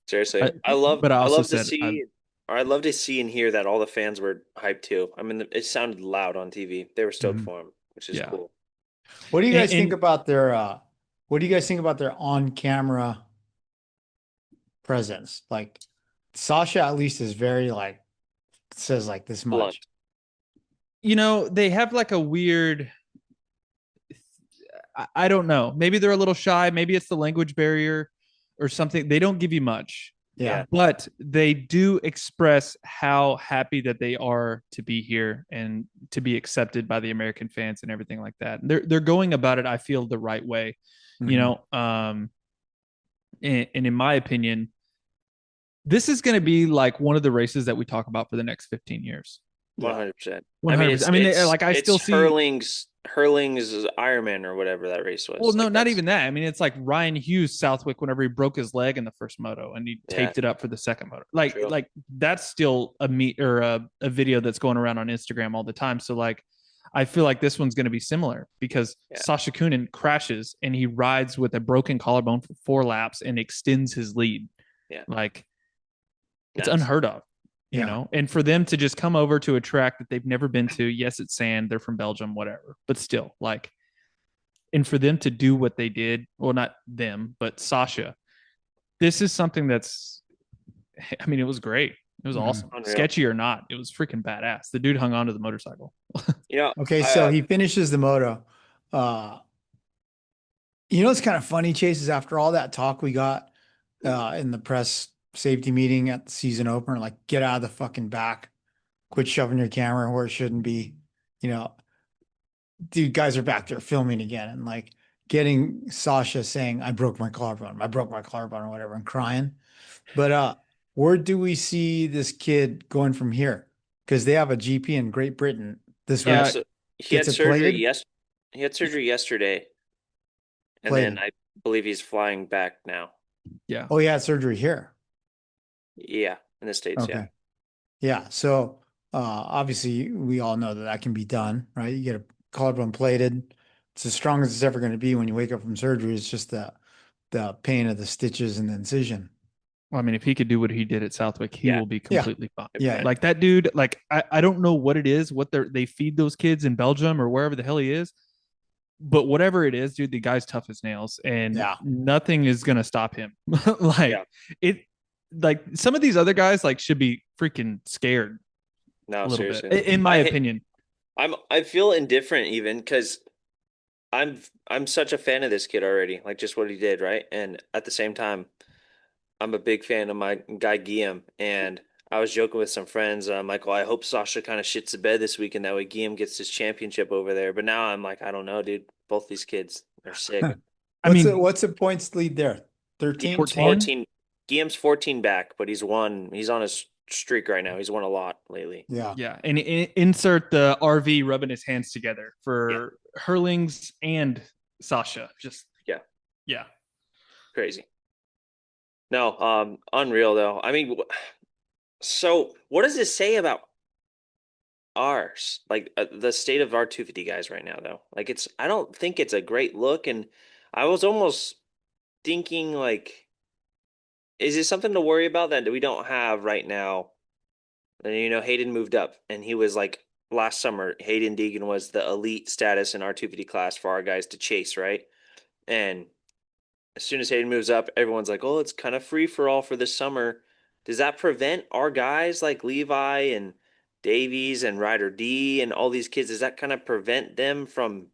Seriously. I I love also to said see or I'd love to see and hear that all the fans were hyped too. I mean, it sounded loud on TV. They were stoked Mhm. for him, which is Yeah. cool. What do you And- guys think and- about their what do you guys think about their on-camera presence? Like Sacha at least is very like says like this much. Blunt. you know, they have like a weird, I don't know. Maybe they're a little shy. Maybe it's the language barrier or something. They don't give you much, Yeah. but they do express how happy that they are to be here and to be accepted by the American fans and everything like that. They're going about it, I feel, the right way, you know. And in my opinion, this is going to be like one of the races that we talk about for the next 15 years. 100%. 100%. I mean, like I still see Hurling's Ironman or whatever that race was. Well, no, Like, not even that. I mean, it's like Ryan Hughes Southwick whenever he broke his leg in the first moto and he taped it up for the second moto. Like, True. like that's still a video that's going around on Instagram all the time. So like, I feel like this one's going to be similar because Sacha Coenen crashes and he rides with a broken collarbone for 4 laps and extends his lead. Yeah. Like it's Nuts. unheard of, you know, and for them to just come over to a track that they've never been to. Yes, it's sand. They're from Belgium, whatever, but still like, and for them to do what they did, well, not them, but Sacha, this is something that's, I mean, it was great. It was awesome. Unreal. Sketchy or not, it was freaking badass. The dude hung on to the motorcycle. You know, Okay, so he finishes the moto. You know, it's kind of funny, Chase, is after all that talk we got in the press safety meeting at the season opener, like get out of the fucking back, quit shoving your camera where it shouldn't be, you know, dude, guys are back there filming again and like getting Sacha saying, I broke my collarbone or whatever and crying. But where do we see this kid going from here? Because they have a GP in Great Britain this week. so he had Gets it surgery. plated? He had surgery yesterday, and Plated. then I believe he's flying back now. Yeah. Oh, he had surgery here. Yeah, in the States. Okay. Yeah. So obviously we all know that that can be done, right? You get a collarbone plated. It's as strong as it's ever going to be when you wake up from surgery. It's just the pain of the stitches and the incision. Well, I mean, if he could do what he did at Southwick, he will be completely fine. Yeah. Like that dude, like I don't know what it is, what they feed those kids in Belgium or wherever the hell he is. But whatever it is, dude, the guy's tough as nails and nothing is going to stop him. Like some of these other guys like should be freaking scared. No, a little seriously. bit, in my opinion. I feel indifferent even because I'm such a fan of this kid already, like just what he did, right? And at the same time, I'm a big fan of my guy Guillaume, and I was joking with some friends. I'm like, well, I hope Sacha kind of shits the bed this week, and that way Guillaume gets his championship over there. But now I'm like, I don't know, dude. Both these kids are sick. What's the points lead there? 13, 14. Guillaume's 14 back, but he's on a streak right now. He's won a lot lately. Yeah. And insert the RV rubbing his hands together for Hurlings and Sacha. Just yeah. Crazy. No, unreal though. I mean, so what does this say about ours? Like the state of our 250 guys right now, though. Like I don't think it's a great look, and I was almost thinking like, is it something to worry about that we don't have right now? And you know, Hayden moved up, and he was like last summer. Hayden Deegan was the elite status in our 250 class for our guys to chase, right? And as soon as Hayden moves up, everyone's like, oh, it's kind of free for all for this summer. Does that prevent our guys like Levi and Davies and Ryder D and all these kids? Does that kind of prevent them from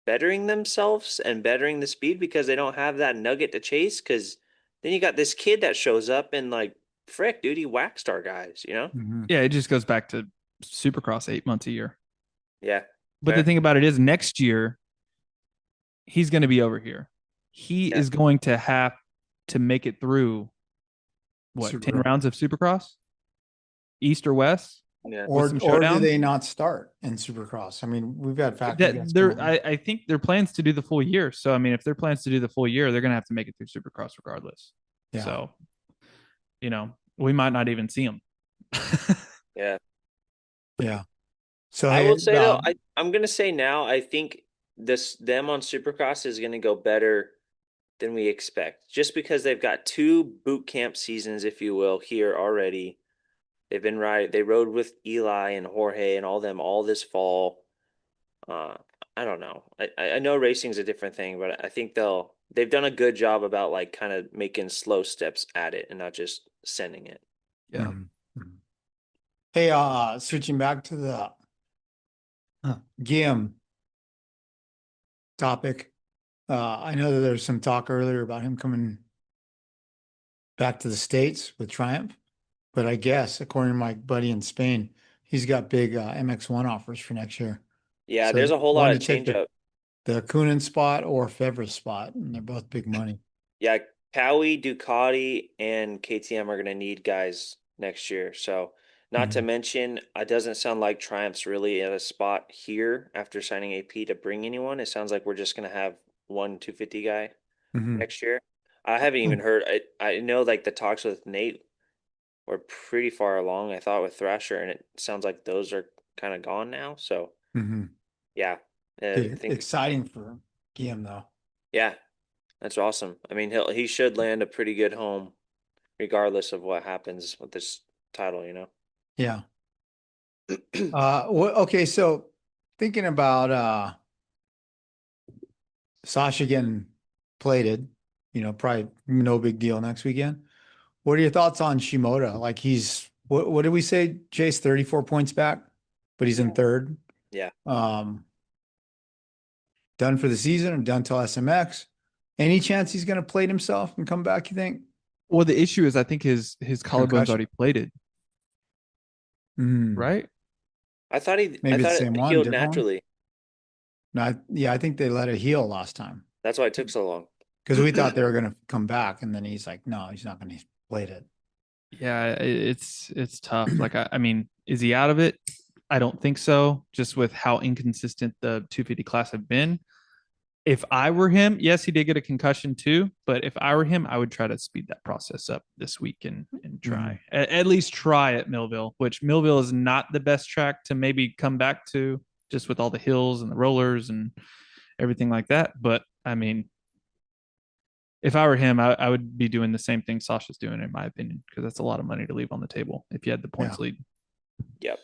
bettering themselves and bettering the speed because they don't have that nugget to chase? Because then you got this kid that shows up and like, frick, dude, he waxed our guys, you know? Mm-hmm. Yeah, it just goes back to Supercross 8 months a year. Yeah. But the thing about it is next year, he's going to be over here. He is going to have to make it through, 10 rounds of Supercross? East or West? Yeah. Or do they not start in Supercross? I mean, we've had factors. I think their plans to do the full year. So, I mean, if their plans to do the full year, they're going to have to make it through Supercross regardless. Yeah. So, you know, we might not even see them. Yeah. Yeah. So I will say though, I'm going to say now, I think them on Supercross is going to go better than we expect, just because they've got 2 boot camp seasons, if you will, here already. They've been They rode with Eli and Jorge and all them all this fall. I don't know. I know racing's a different thing, but I think they've done a good job about like kind of making slow steps at it and not just sending it. Yeah. Mm-hmm. Hey, switching back to the GM topic. I know that there's some talk earlier about him coming back to the States with Triumph, but I guess according to my buddy in Spain, he's got big MX1 offers for next year. Yeah, So there's a whole lot wanted of to take change up. the Coenen spot or Fevre's spot, and they're both big money. Yeah, Cowie, Ducati, and KTM are going to need guys next year. So, not to mention, it doesn't sound like Triumph's really at a spot here after signing AP to bring anyone. It sounds like we're just going to have one 250 guy Mhm. next year. I haven't even heard. I know like the talks with Nate were pretty far along, I thought, with Thrasher, and it sounds like those are kind of gone now. So, Mhm. yeah, I Big- think, exciting for GM though. yeah, that's awesome. I mean, he should land a pretty good home, regardless of what happens with this title. Yeah. Okay, so thinking about Sacha getting plated, probably no big deal next weekend. What are your thoughts on Shimoda? Like what did we say? Chase 34 points back, but he's in third. Yeah. Done for the season or done till SMX? Any chance he's going to plate himself and come back, you think? Well, the issue is I think his collarbone's Concussion. already plated, Mm. right? I thought Maybe I the thought same it one, healed different one? naturally. No, I think they let it heal last time That's why it took so long. because we thought they were going to come back, and then he's like, no, he's not going to plate it. Yeah, it's tough. Like I mean, is he out of it? I don't think so. Just with how inconsistent the 250 class have been. If I were him, yes, he did get a concussion too. But if I were him, I would try to speed that process up this week and try at least try at Millville, which Millville is not the best track to maybe come back to, just with all the hills and the rollers and everything like that. But I mean, if I were him, I would be doing the same thing Sasha's doing, in my opinion, because that's a lot of money to leave on the table if you had the points lead. Yep.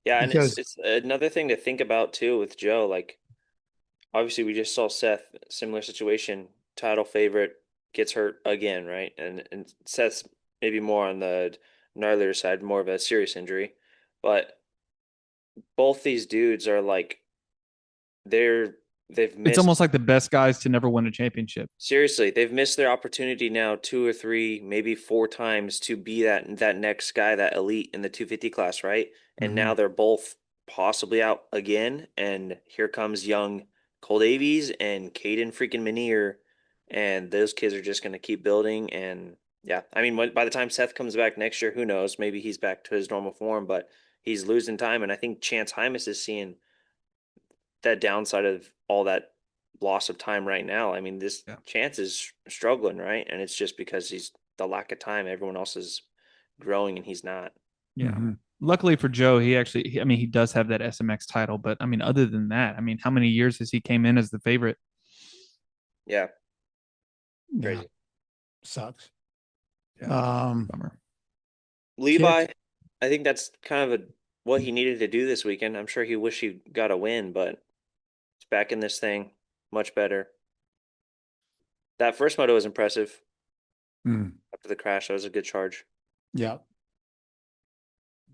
Yeah, and Because- it's another thing to think about too with Joe. Like, obviously, we just saw Seth, similar situation, title favorite, gets hurt again, right? And Seth's maybe more on the gnarlier side, more of a serious injury, but both these dudes are like they've missed. It's almost like the best guys to never win a championship. Seriously, they've missed their opportunity now 2 or 3, maybe 4 times to be that next guy, that elite in the 250 class, right? And now they're both possibly out again, and here comes young Cole Davies and Caden freaking Minear, and those kids are just going to keep building. And yeah, I mean, by the time Seth comes back next year, who knows? Maybe he's back to his normal form, but he's losing time, and I think Chance Hymas is seeing that downside of all that loss of time right now. I mean, this Chance is struggling, right? And it's just because he's the lack of time. Everyone else is growing and he's not. Yeah. Mhm. Luckily for Joe, he does have that SMX title, but I mean, other than that, I mean, how many years has he came in as the favorite? Yeah. Yeah. Crazy. Sucks. Yeah. Bummer. Levi, I think that's kind of what he needed to do this weekend. I'm sure he wished he got a win, but he's back in this thing much better. That first moto was impressive. After the crash, that was a good charge. Yeah.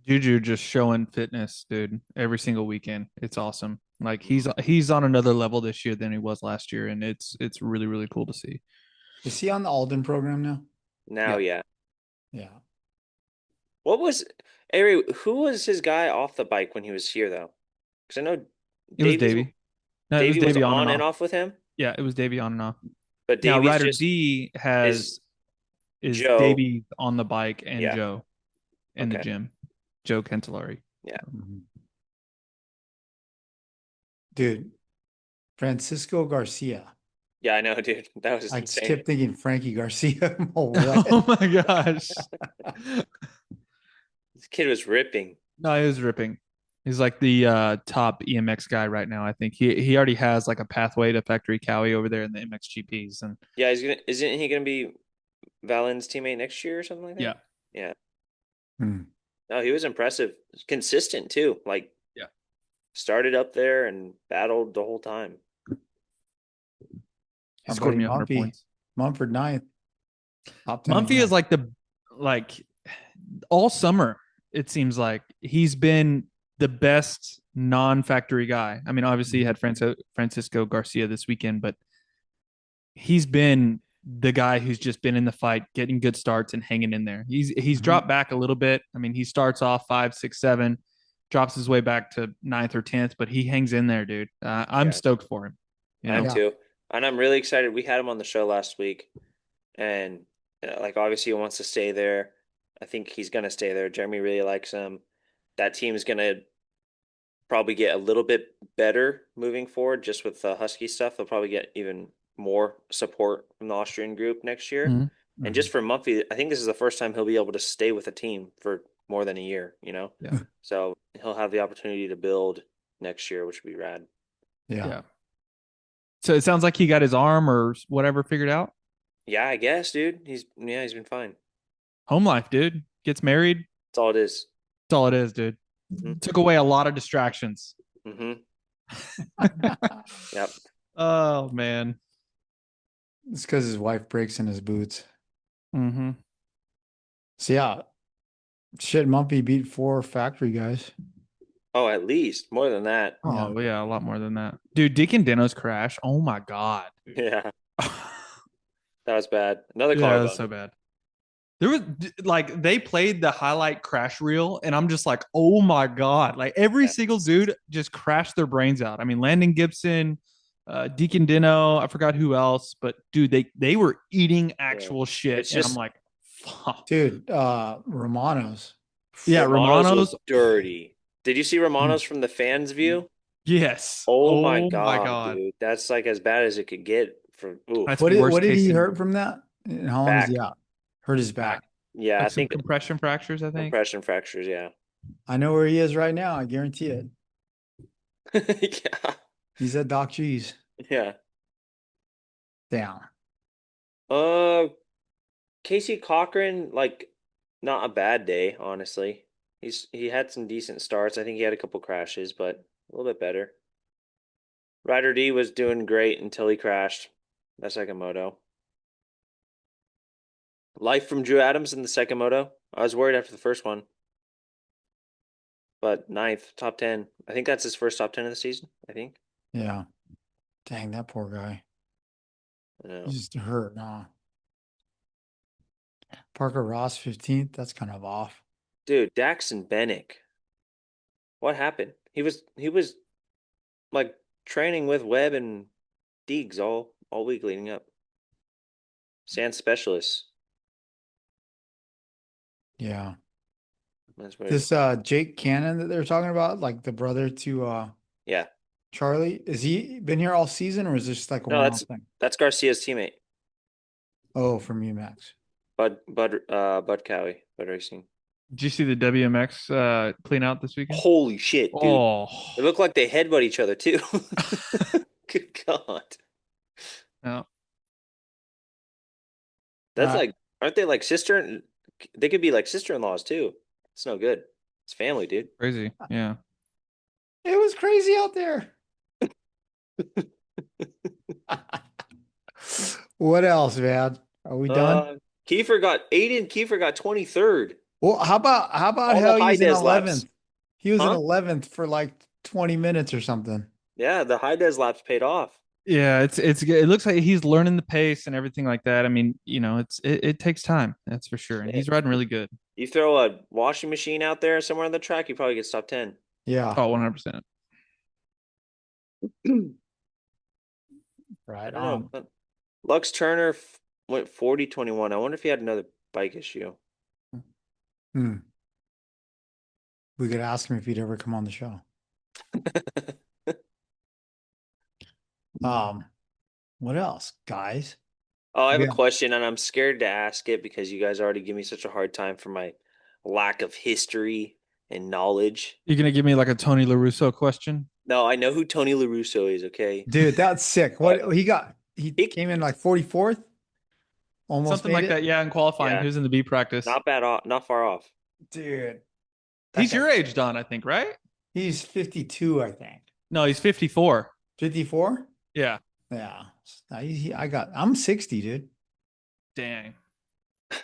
Juju just showing fitness, dude, every single weekend. It's awesome. Like he's on another level this year than he was last year, and it's really, really cool to see. Is he on the Alden program now? Now, yeah. Yeah. What was Ari? Who was his guy off the bike when he was here, though? Because I know It was Davey. No, Davey it was Davey was on and off with him. Yeah, it was Davey on and off. But Now Davey's Rider just D is Joe. Davey on the bike and Yeah. Joe in the Okay. gym. Joe Kentelari. Yeah. Dude, Francisco Garcia. Yeah, I know, dude. That was I insane. kept thinking Frankie Garcia. Oh, what? Oh my gosh. This kid was ripping. No, he was ripping. He's like the top EMX guy right now. I think he already has like a pathway to Factory Cowie over there in the MXGPs. And Yeah, isn't he gonna be Valen's teammate next year or something like that? yeah, Yeah. Hmm. No, he was impressive. Consistent too. Like yeah. started up there and battled the whole time. He scored me 100 points. Mumford ninth. Top 10 Mumphy again. is like all summer. It seems like he's been the best non-factory guy. I mean, obviously he had Francisco Garcia this weekend, but he's been the guy who's just been in the fight, getting good starts and hanging in there. He's dropped back a little bit. I mean, he starts off 5, 6, 7, drops his way back to 9th or 10th, but he hangs in there, dude. I'm stoked for him. I am too. And I'm really excited. We had him on the show last week, and like obviously he wants to stay there. I think he's gonna stay there. Jeremy really likes him. That team is gonna probably get a little bit better moving forward, just with the Husky stuff. They'll probably get even more support from the Austrian group next year. Mm-hmm. And just for Mumphy, I think this is the first time he'll be able to stay with a team for more than a year, you know? Yeah. So he'll have the opportunity to build next year, which would be rad. Yeah. So it sounds like he got his arm or whatever figured out. Yeah, I guess, dude. He's been fine. Home life, dude. Gets married. That's all it is. That's all it is, dude. Mhm. Took away a lot of distractions. Mm-hmm. Yep. Oh, man. It's because his wife breaks in his boots. Mm-hmm. So yeah, shit, Mumpy beat 4 factory guys. Oh, at least more than that. Oh, yeah, a lot more than that. Dude, Deacon Dino's crash. Oh, my God. Dude. Yeah. That was bad. Another Yeah, collarbone. that was so bad. There was like they played the highlight crash reel, and I'm just like, oh my God. Like every single dude just crashed their brains out. I mean, Landon Gibson, Deacon Dino, I forgot who else, but dude, they were eating actual shit. It's and just- I'm like, fuck. Dude, Romano's. Yeah, Romano's was dirty. Did you see Romano's from the fans' view? Yes. Oh my God, dude. That's like as bad as it could get for That's What worst did he case hurt from that? And how long is he out? Hurt his back. Yeah, Like I some think compression fractures, I think. compression fractures, yeah. I know where he is right now. I guarantee it. Yeah. He's at Doc G's. Yeah. Down. Casey Cochran, like, not a bad day, honestly. He had some decent starts. I think he had a couple crashes, but a little bit better. Ryder D was doing great until he crashed. That second moto. Life from Drew Adams in the second moto. I was worried after the first one. But 9th, top 10. I think that's his first top 10 of the season, I think. Yeah. Dang, that poor guy. I know. He's just hurt, nah. Parker Ross, 15th. That's kind of off. Dude, Daxon Bennick. What happened? He was like training with Webb and Deegs all week leading up. Sand specialists. Yeah. That's weird. This Jake Cannon that they're talking about, like the brother to Yeah. Charlie, has he been here all season or is this just like a No, one-off thing? That's Garcia's teammate. Oh, from UMax. Bud Cowie, Bud Racing. Did you see the WMX clean out this weekend? Holy shit, dude. Oh, They look like they headbutt each other too. Good God. no. That's like, aren't they like sister? They could be like sister-in-laws too. It's no good. It's family, dude. Crazy. Yeah. It was crazy out there. What else, man? Are we done? Aiden Kiefer got 23rd. Well, how about all how the he's in high des laps. 11th? He was in Huh? 11th for like 20 minutes or something. Yeah, the high des laps paid off. Yeah, it looks like he's learning the pace and everything like that. I mean, you know, it takes time, that's for sure. And he's riding really good. You throw a washing machine out there somewhere on the track, you probably get top 10. Yeah. Oh, 100%. Right I don't know. Lux Turner went 40-21. I wonder if he had another bike issue. We could ask him if he'd ever come on the show. What else, guys? Oh, I have Yeah. a question, and I'm scared to ask it because you guys already give me such a hard time for my lack of history and knowledge. You're gonna give me like a Tony LaRusso question? No, I know who Tony LaRusso is, okay? Dude, that's sick. What he got? He came in like 44th. Almost Something made like it. that. Yeah, in qualifying, Yeah. he was in the B practice. Not bad off, not far off. Dude. He's that your guy- age, Don, I think, right? He's 52, I think. No, he's 54. 54? Yeah. Yeah. I'm 60, dude. Dang.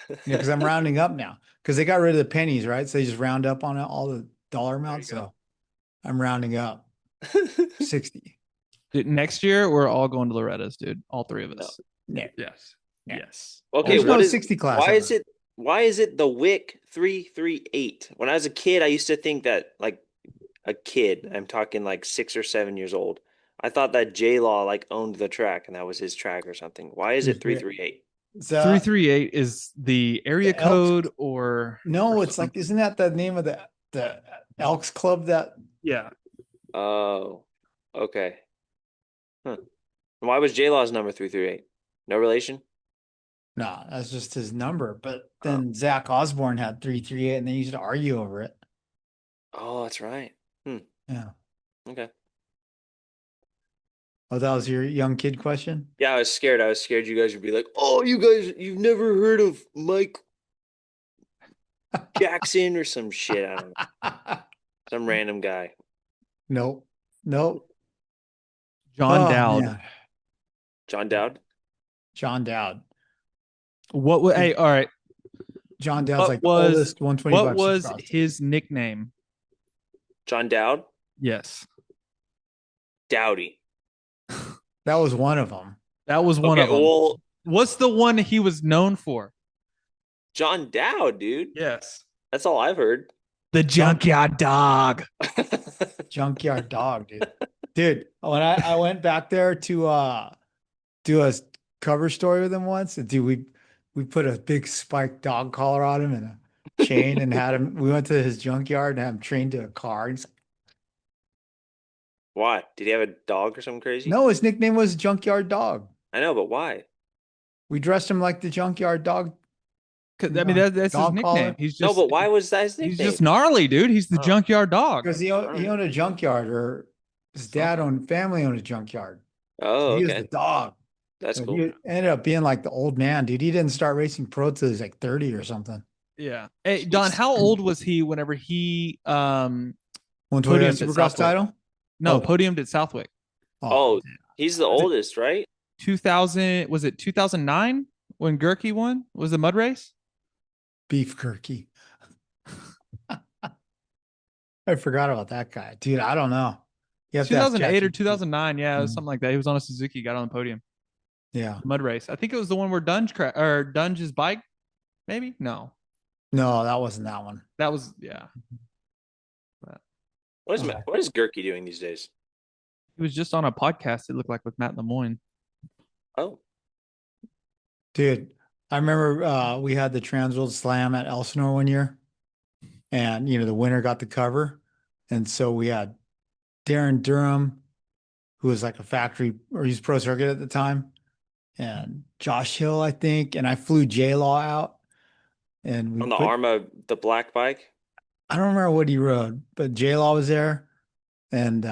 Yeah, because I'm rounding up now. Because they got rid of the pennies, right? So they just round up on all the dollar amounts. you go. So I'm rounding up 60. Dude, next year we're all going to Loretta's, dude. All three of us. No. Yes. Yeah. Yes. Okay, There's no what is 60 class why ever. is it the Wick 338? When I was a kid, I used to think that like a kid, I'm talking like 6 or 7 years old. I thought that J Law like owned the track and that was his track or something. Why is it 338? So, 338 is the area the Elks- code or no, it's like, isn't that the name of the Elks Club that yeah. Oh, okay. Huh. Why was J Law's number 338? No relation? no, that's just his number. But Oh. then Zach Osborne had 338 and they used to argue over it. Oh, that's right. Yeah. Okay. Oh, that was your young kid question? Yeah, I was scared. I was scared you guys would be like, "Oh, you've never heard of Mike Jackson or some shit." I don't know. Some random guy. Nope. Nope. John Oh, Dowd. man. John Dowd? John Dowd. Hey, all right. John Dowd's What like was- the oldest 125. What was Supercross. his nickname? John Dowd? Yes. Dowdy. That was one of them. That was one Okay, of them. well, What's the one he was known for? John Dowd, dude. Yes. That's all I've heard. The Junkyard Dog. Junkyard Dog, dude. Dude, when I went back there to do a cover story with him once, and dude, we put a big spiked dog collar on him and a chain and had him. We went to his junkyard and had him trained to a car. He's like, Why? Did he have a dog or something crazy? no, his nickname was Junkyard Dog. I know, but why? We dressed him like the Junkyard Dog. 'Cause, I mean, that's his Dog nickname. collar? He's just No, but why was that his he's nickname? just gnarly, dude. He's the Oh. Junkyard Dog. Because he owned a junkyard, or his family owned a junkyard. Oh, He was okay. the dog. That's So cool. he ended up being like the old man, dude. He didn't start racing pro till he was like 30 or something. Yeah. Hey, Don, how old was he whenever he 120 Podiumed at Supercross Southwick. title? no Oh. podiumed at Southwick? Oh, he's the oldest, right? 2000 was it 2009 when Gerke won? Was the mud race? Beef Kirky. I forgot about that guy, dude. I don't know. You have to ask 2008 or ChatGPT. 2009, yeah, it was Mhm. something like that. He was on a Suzuki, got on the podium, Yeah, mud race. I think it was the one where Dunge's bike, maybe. No, no, that wasn't that one. that was yeah. Okay. What is Gerke doing these days? He was just on a podcast. It looked like with Matt Lemoyne. Oh, Dude, I remember we had the Transworld Slam at Elsinore one year, and the winner got the cover, and so we had Darren Durham, who was like a factory, or he's pro circuit at the time, and Josh Hill, I think, and I flew J Law out, and we on the put- Arma, the black bike. I don't remember what he rode, but J Law was there, and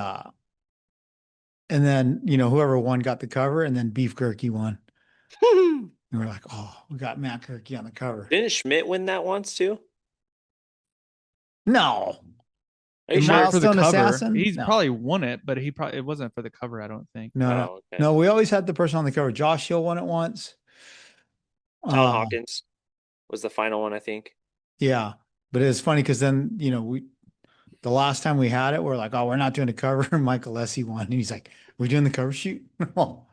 then whoever won got the cover, and then Beef Gerke won. And we're like, oh, we got Matt Gerke on the cover. Didn't Schmidt win that once too? No, Are you The sure? Miles- For the Milestone cover, Assassin? he's No. probably won it, but it wasn't for the cover. I don't think. no, Oh, okay. no. We always had the person on the cover. Josh Hill won it once. Tyler Hawkins was the final one, I think. Yeah, but it's funny because then the last time we had it, we're like, oh, we're not doing the cover. And Michael Lessie won, and he's like, we're doing the cover shoot. Oh,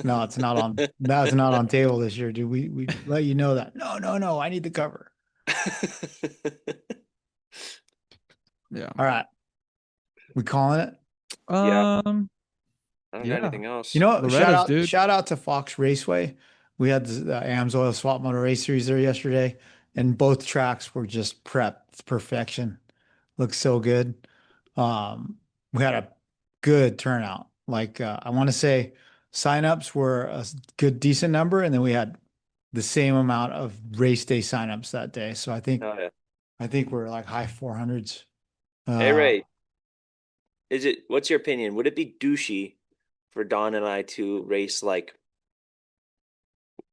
no, it's not on. That's not on table this year, dude. We let you know that. No. I need the cover. Yeah. All right, we calling it. Yeah. Um. I don't Yeah. got anything else. Loretta's, Shout out dude. to Fox Raceway. We had the AMSOIL Swapmoto race series there yesterday, and both tracks were just prepped to perfection. Looks so good. We had a good turnout. Like I want to say signups were a good decent number, and then we had the same amount of race day signups that day. So I think Oh, yeah. we're like high 400s. Hey Ray, what's your opinion? Would it be douchey for Don and I to race like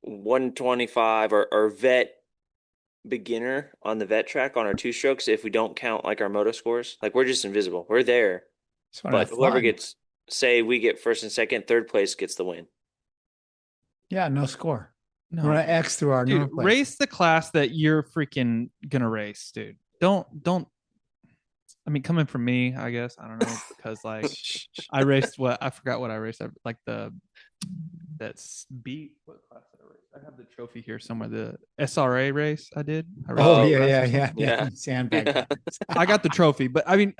125 or vet beginner on the vet track on our two strokes if we don't count like our moto scores? Like we're just invisible. We're there. Just wanna But have whoever fun. gets, say we get first and second, third place gets the win. Yeah, no score. No. We're gonna X through our Dude, north place. race the class that you're freaking gonna race, dude. Don't. I mean, coming from me, I guess I don't know because like I raced I forgot what I raced. Like that's beat. What class did I race? I have the trophy here somewhere. The SRA race I did. I raced Oh Oh, yeah, class yeah, or something. yeah. Yeah. Sandbag. Yeah. I got the trophy, but I mean,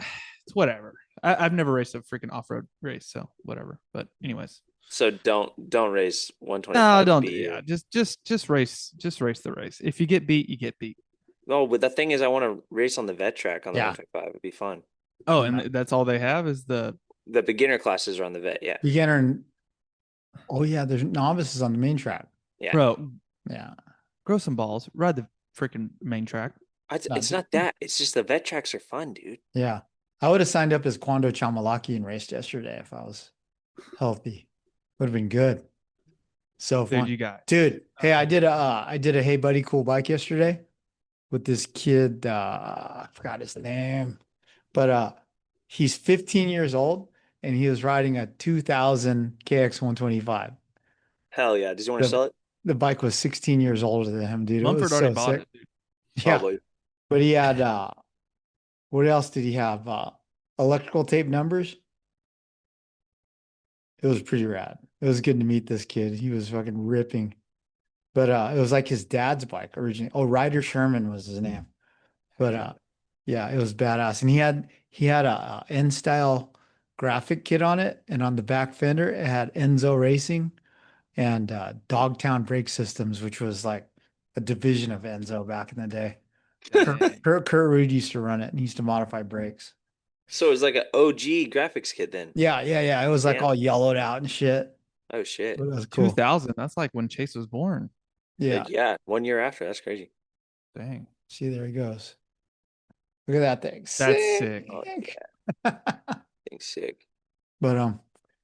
it's whatever. I've never raced a freaking off-road race, so whatever. But anyways, So don't race no, 125. don't. B. Yeah, just race the race. If you get beat, you get beat. No, but the thing is, I want to race on the vet track on the Yeah. 125. It'd be fun. Oh, and that's all they have is the. The beginner classes are on the vet. Yeah. Beginner and oh yeah, there's novices on the main track. Yeah. Bro, Yeah. grow some balls. Ride the freaking main track. It's not that. It's just the vet tracks are fun, dude. Yeah. I would have signed up as Quando Chamalaki and raced yesterday if I was healthy. Would have been good. So Dude, fun. you got. Dude, hey, I did a Hey Buddy Cool Bike yesterday with this kid. I forgot his name, but he's 15 years old and he was riding a 2000 KX 125. Hell yeah. Does he want to sell it? The bike was 16 years older than him, dude. It Mumford was already so bought sick. it, dude. Yeah, Probably. but he had what else did he have? Electrical tape numbers. It was pretty rad. It was good to meet this kid. He was fucking ripping. But it was like his dad's bike originally. Oh, Ryder Sherman was his name. But yeah, it was badass. And he had a N style graphic kit on it, and on the back fender it had Enzo Racing and Dogtown Brake Systems, which was like a division of Enzo back in the day. Kurt Rude used to run it and he used to modify brakes. So it was like an OG graphics kit then. Yeah. It was like Damn. all yellowed out and shit. Oh shit. But it was cool. 2000. That's like when Chase was born. Yeah. Yeah. 1 year after. That's crazy. Dang. See, there he goes. Look at that thing. That's sick. Oh, Thing's sick. But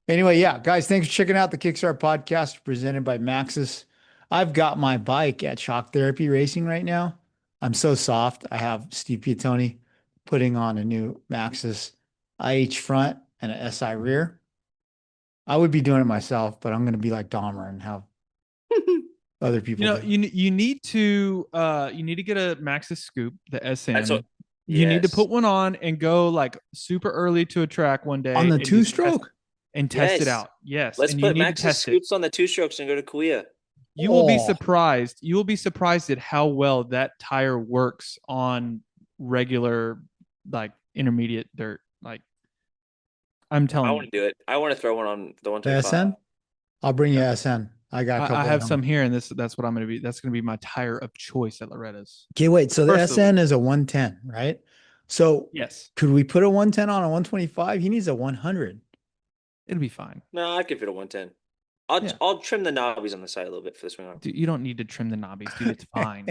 anyway, yeah, guys, thanks for checking out the Kickstart Podcast presented by Maxxis. I've got my bike at Shock Therapy Racing right now. I'm so soft. I have Steve Piattoni putting on a new Maxxis IH front and an SI rear. I would be doing it myself, but I'm going to be like Dahmer and have other people. You know, do. you need to get a Maxxis scoop, the SN. That's what- You need to Yes. put one on and go like super early to a track one day On the and just two-stroke? test it Yes. out. Yes, Let's and put you need to Maxxis test it. scoops on the two strokes and go to Kuya. You will be Oh. surprised. You will be surprised at how well that tire works on regular, like intermediate dirt. Like I'm telling I you, want to do it. I want to throw one on the The 125. SN? I'll bring you SN. I got a couple I of have them. some here, and that's what I'm gonna be. That's gonna be my tire of choice at Loretta's. Okay, wait. So the First of all- SN is a 110, right? So Yes, could we put a 110 on a 125? He needs a 100. it'll be fine. No, I'd give it a 110. Yeah. I'll trim the knobbies on the side a little bit for the swing arm. Dude, you don't need to trim the knobbies, dude. It's fine.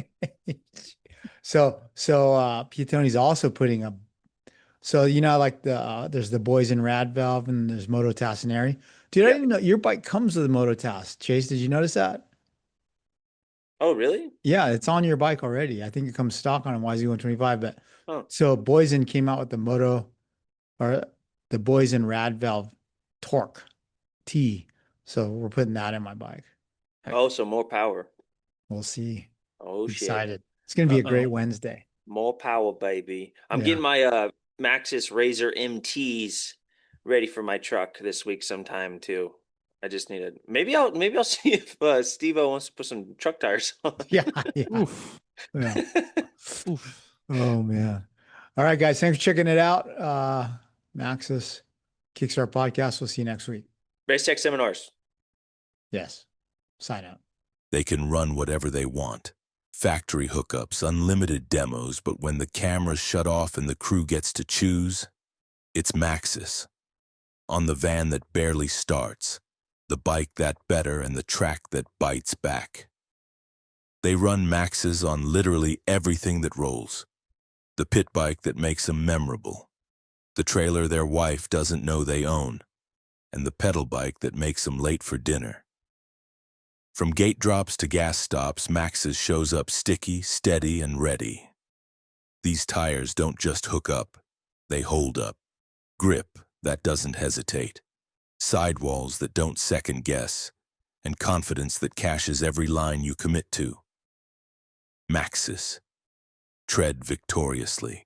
So Piattoni's also putting a, so you know, like there's the boys in Rad Valve and there's Moto Tassinari. Dude, I didn't know your bike comes with a Moto Tas. Chase, did you notice that? Oh, really? Yeah, it's on your bike already. I think it comes stock on a YZ125. But Oh. so Boysen came out with the Moto or the Boysen Rad Valve Torque T. So we're putting that in my bike. Oh, so more power. We'll see. Oh shit. Excited. It's gonna be a great Uh-oh. Wednesday. More power, baby. I'm Yeah. getting my Maxxis Razor MTs ready for my truck this week sometime too. I just need to maybe I'll see if Steve-O wants to put some truck tires on. Yeah. Oof. Yeah. Oof. Oh man. All right, guys. Thanks for checking it out. Maxxis Kickstart Podcast. We'll see you next week. Race Tech seminars. Yes. Sign up. They can run whatever they want. Factory hookups, unlimited demos, but when the cameras shut off and the crew gets to choose, it's Maxxis. On the van that barely starts, the bike that better, and the track that bites back. They run Maxxis on literally everything that rolls. The pit bike that makes them memorable, the trailer their wife doesn't know they own, and the pedal bike that makes them late for dinner. From gate drops to gas stops, Maxxis shows up sticky, steady, and ready. These tires don't just hook up, they hold up. Grip that doesn't hesitate. Sidewalls that don't second guess. And confidence that cashes every line you commit to. Maxxis. Tread victoriously.